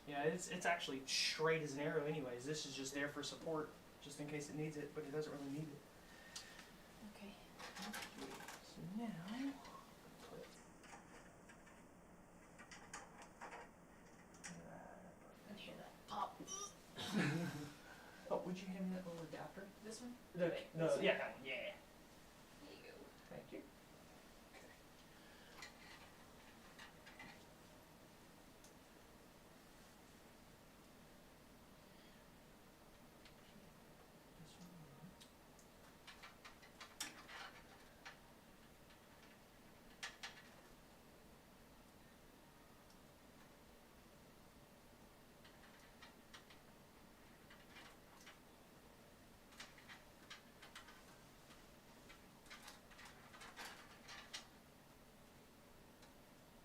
Yeah, it's actually straight as an arrow anyways. This is just there for support, just in case it needs it, but it doesn't really need it. Okay. So now, put I hear that pop. Oh, would you hand me that little adapter? This one? No, Wait, no, this one? yeah, that one, yeah. There you go. Thank you.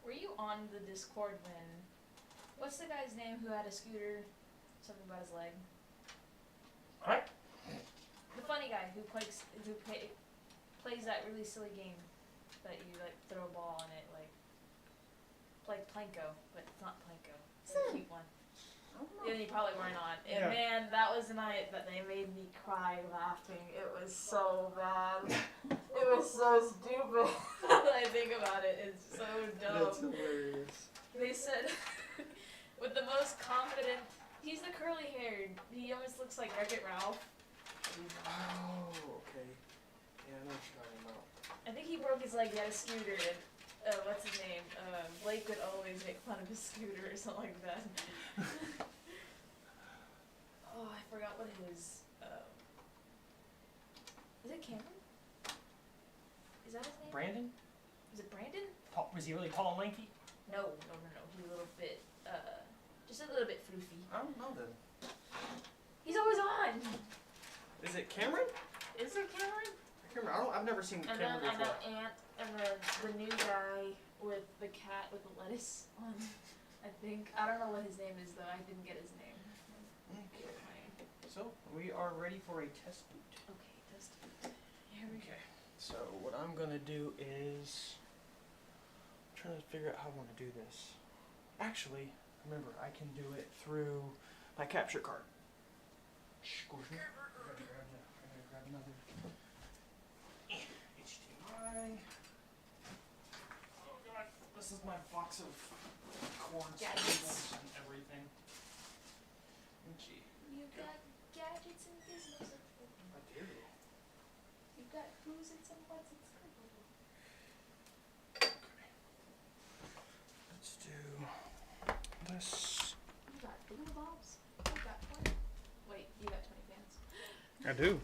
Were you on the Discord when, what's the guy's name who had a scooter, something about his leg? What? The funny guy who plays that really silly game that you like throw a ball and it like Planko, but it's not Planko. It's a cute one. And you probably weren't on. And Yeah. man, that was the night that they made me cry laughing. It was so bad. It was so stupid. When I think about it, it's so dumb. That's hilarious. They said, with the most confident, he's the curly haired. He almost looks like Wreck-It Ralph. Oh, okay. Yeah, I know what you're talking about. I think he broke his leg. He had a scooter. And, what's his name? Blake would always make fun of his scooter or something like that. Oh, I forgot what his. Is it Cameron? Is that his name? Brandon? Is it Brandon? Tall, was he really tall and lanky? No. He's a little bit, just a little bit floofy. I don't know then. He's always on. Is it Cameron? Is it Cameron? I can't remember. I've never seen And Cameron then I before. know Ant, and then the new guy with the cat with the lettuce on. I think I don't know what his name is though. I didn't get his name. Okay. So we are ready for a test boot. Okay, test it. Here we go. Okay. So what I'm gonna do is I'm trying to figure out how I want to do this. Actually, remember I can do it through my capture card. Excuse me. I gotta grab another HDMI. Oh god, this is my box of cords, cables, and everything. Gee, You got gadgets and gizmos. I do. You got who's and some what's and scribble. Okay. Let's do this. You got blue bulbs. You got 20. Wait, you got 20 fans. I do.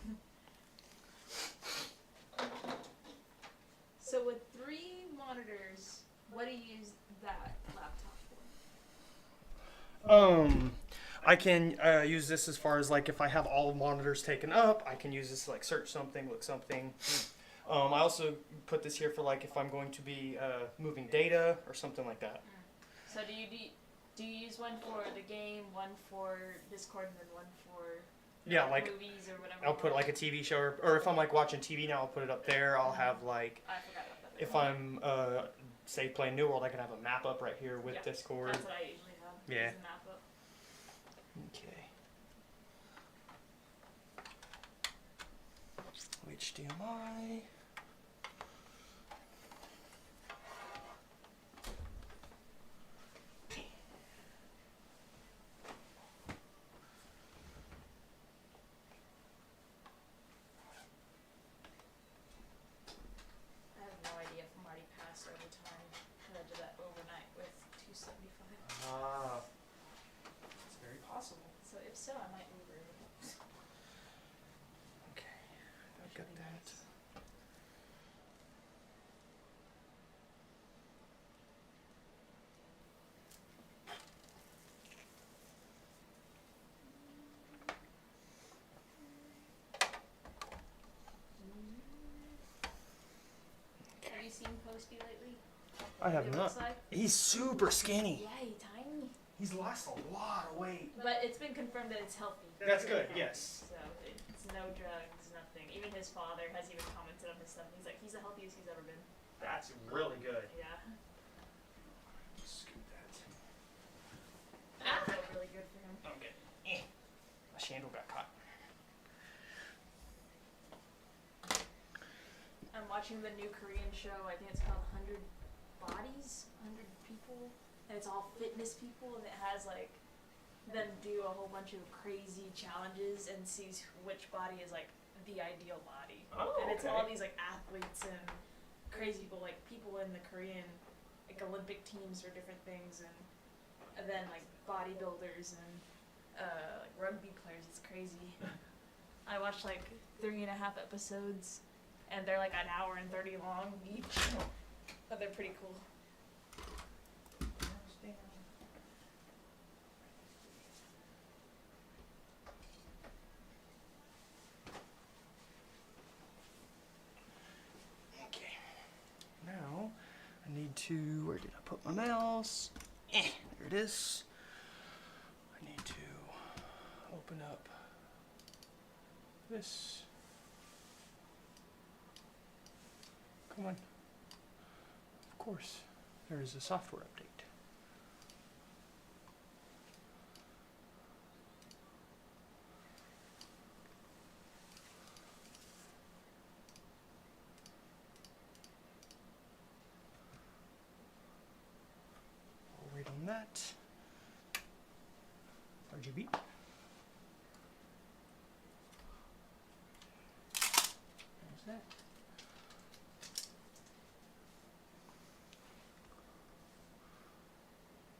So with 3 monitors, what do you use that laptop for? I can use this as far as like if I have all monitors taken up, I can use this to like search something, look something. I also put this here for like if I'm going to be moving data or something like that. So do you use one for the game, one for Discord, and then one for Yeah, like movies or whatever? I'll put like a TV show or if I'm like watching TV now, I'll put it up there. I'll have like I forgot about that. if I'm say playing New World, I can have a map up right here with Discord. That's what I usually have. Yeah. Is a map up. Okay. HDMI. I have no idea if I'm already past overtime. I did that overnight with 275. Ah, it's very possible. So if so, I might Uber it. Okay, I've got that. Have you seen Posty lately? I have What he not. looks like? He's super skinny. Yeah, he's tiny. He's lost a lot of weight. But it's been confirmed that it's healthy. That's good, yes. So it's no drugs, nothing. Even his father has even commented on his stuff. He's like, he's the healthiest he's ever been. That's really good. Yeah. Scoop that. That felt really good for him. Okay. My chandle got caught. I'm watching the new Korean show. I think it's called 100 Bodies, 100 People, and it's all fitness people, and it has like them do a whole bunch of crazy challenges and sees which body is like the ideal body. Oh, And it's okay. all these like athletes and crazy people, like people in the Korean like Olympic teams or different things, and then like bodybuilders and like rugby players. It's crazy. I watched like 3.5 episodes, and they're like an hour and 30 long each. But they're pretty cool. Okay. Now, I need to, where did I put my mouse? There it is. I need to open up this. Come on. Of course, there is a software update. We'll wait on that. RGB.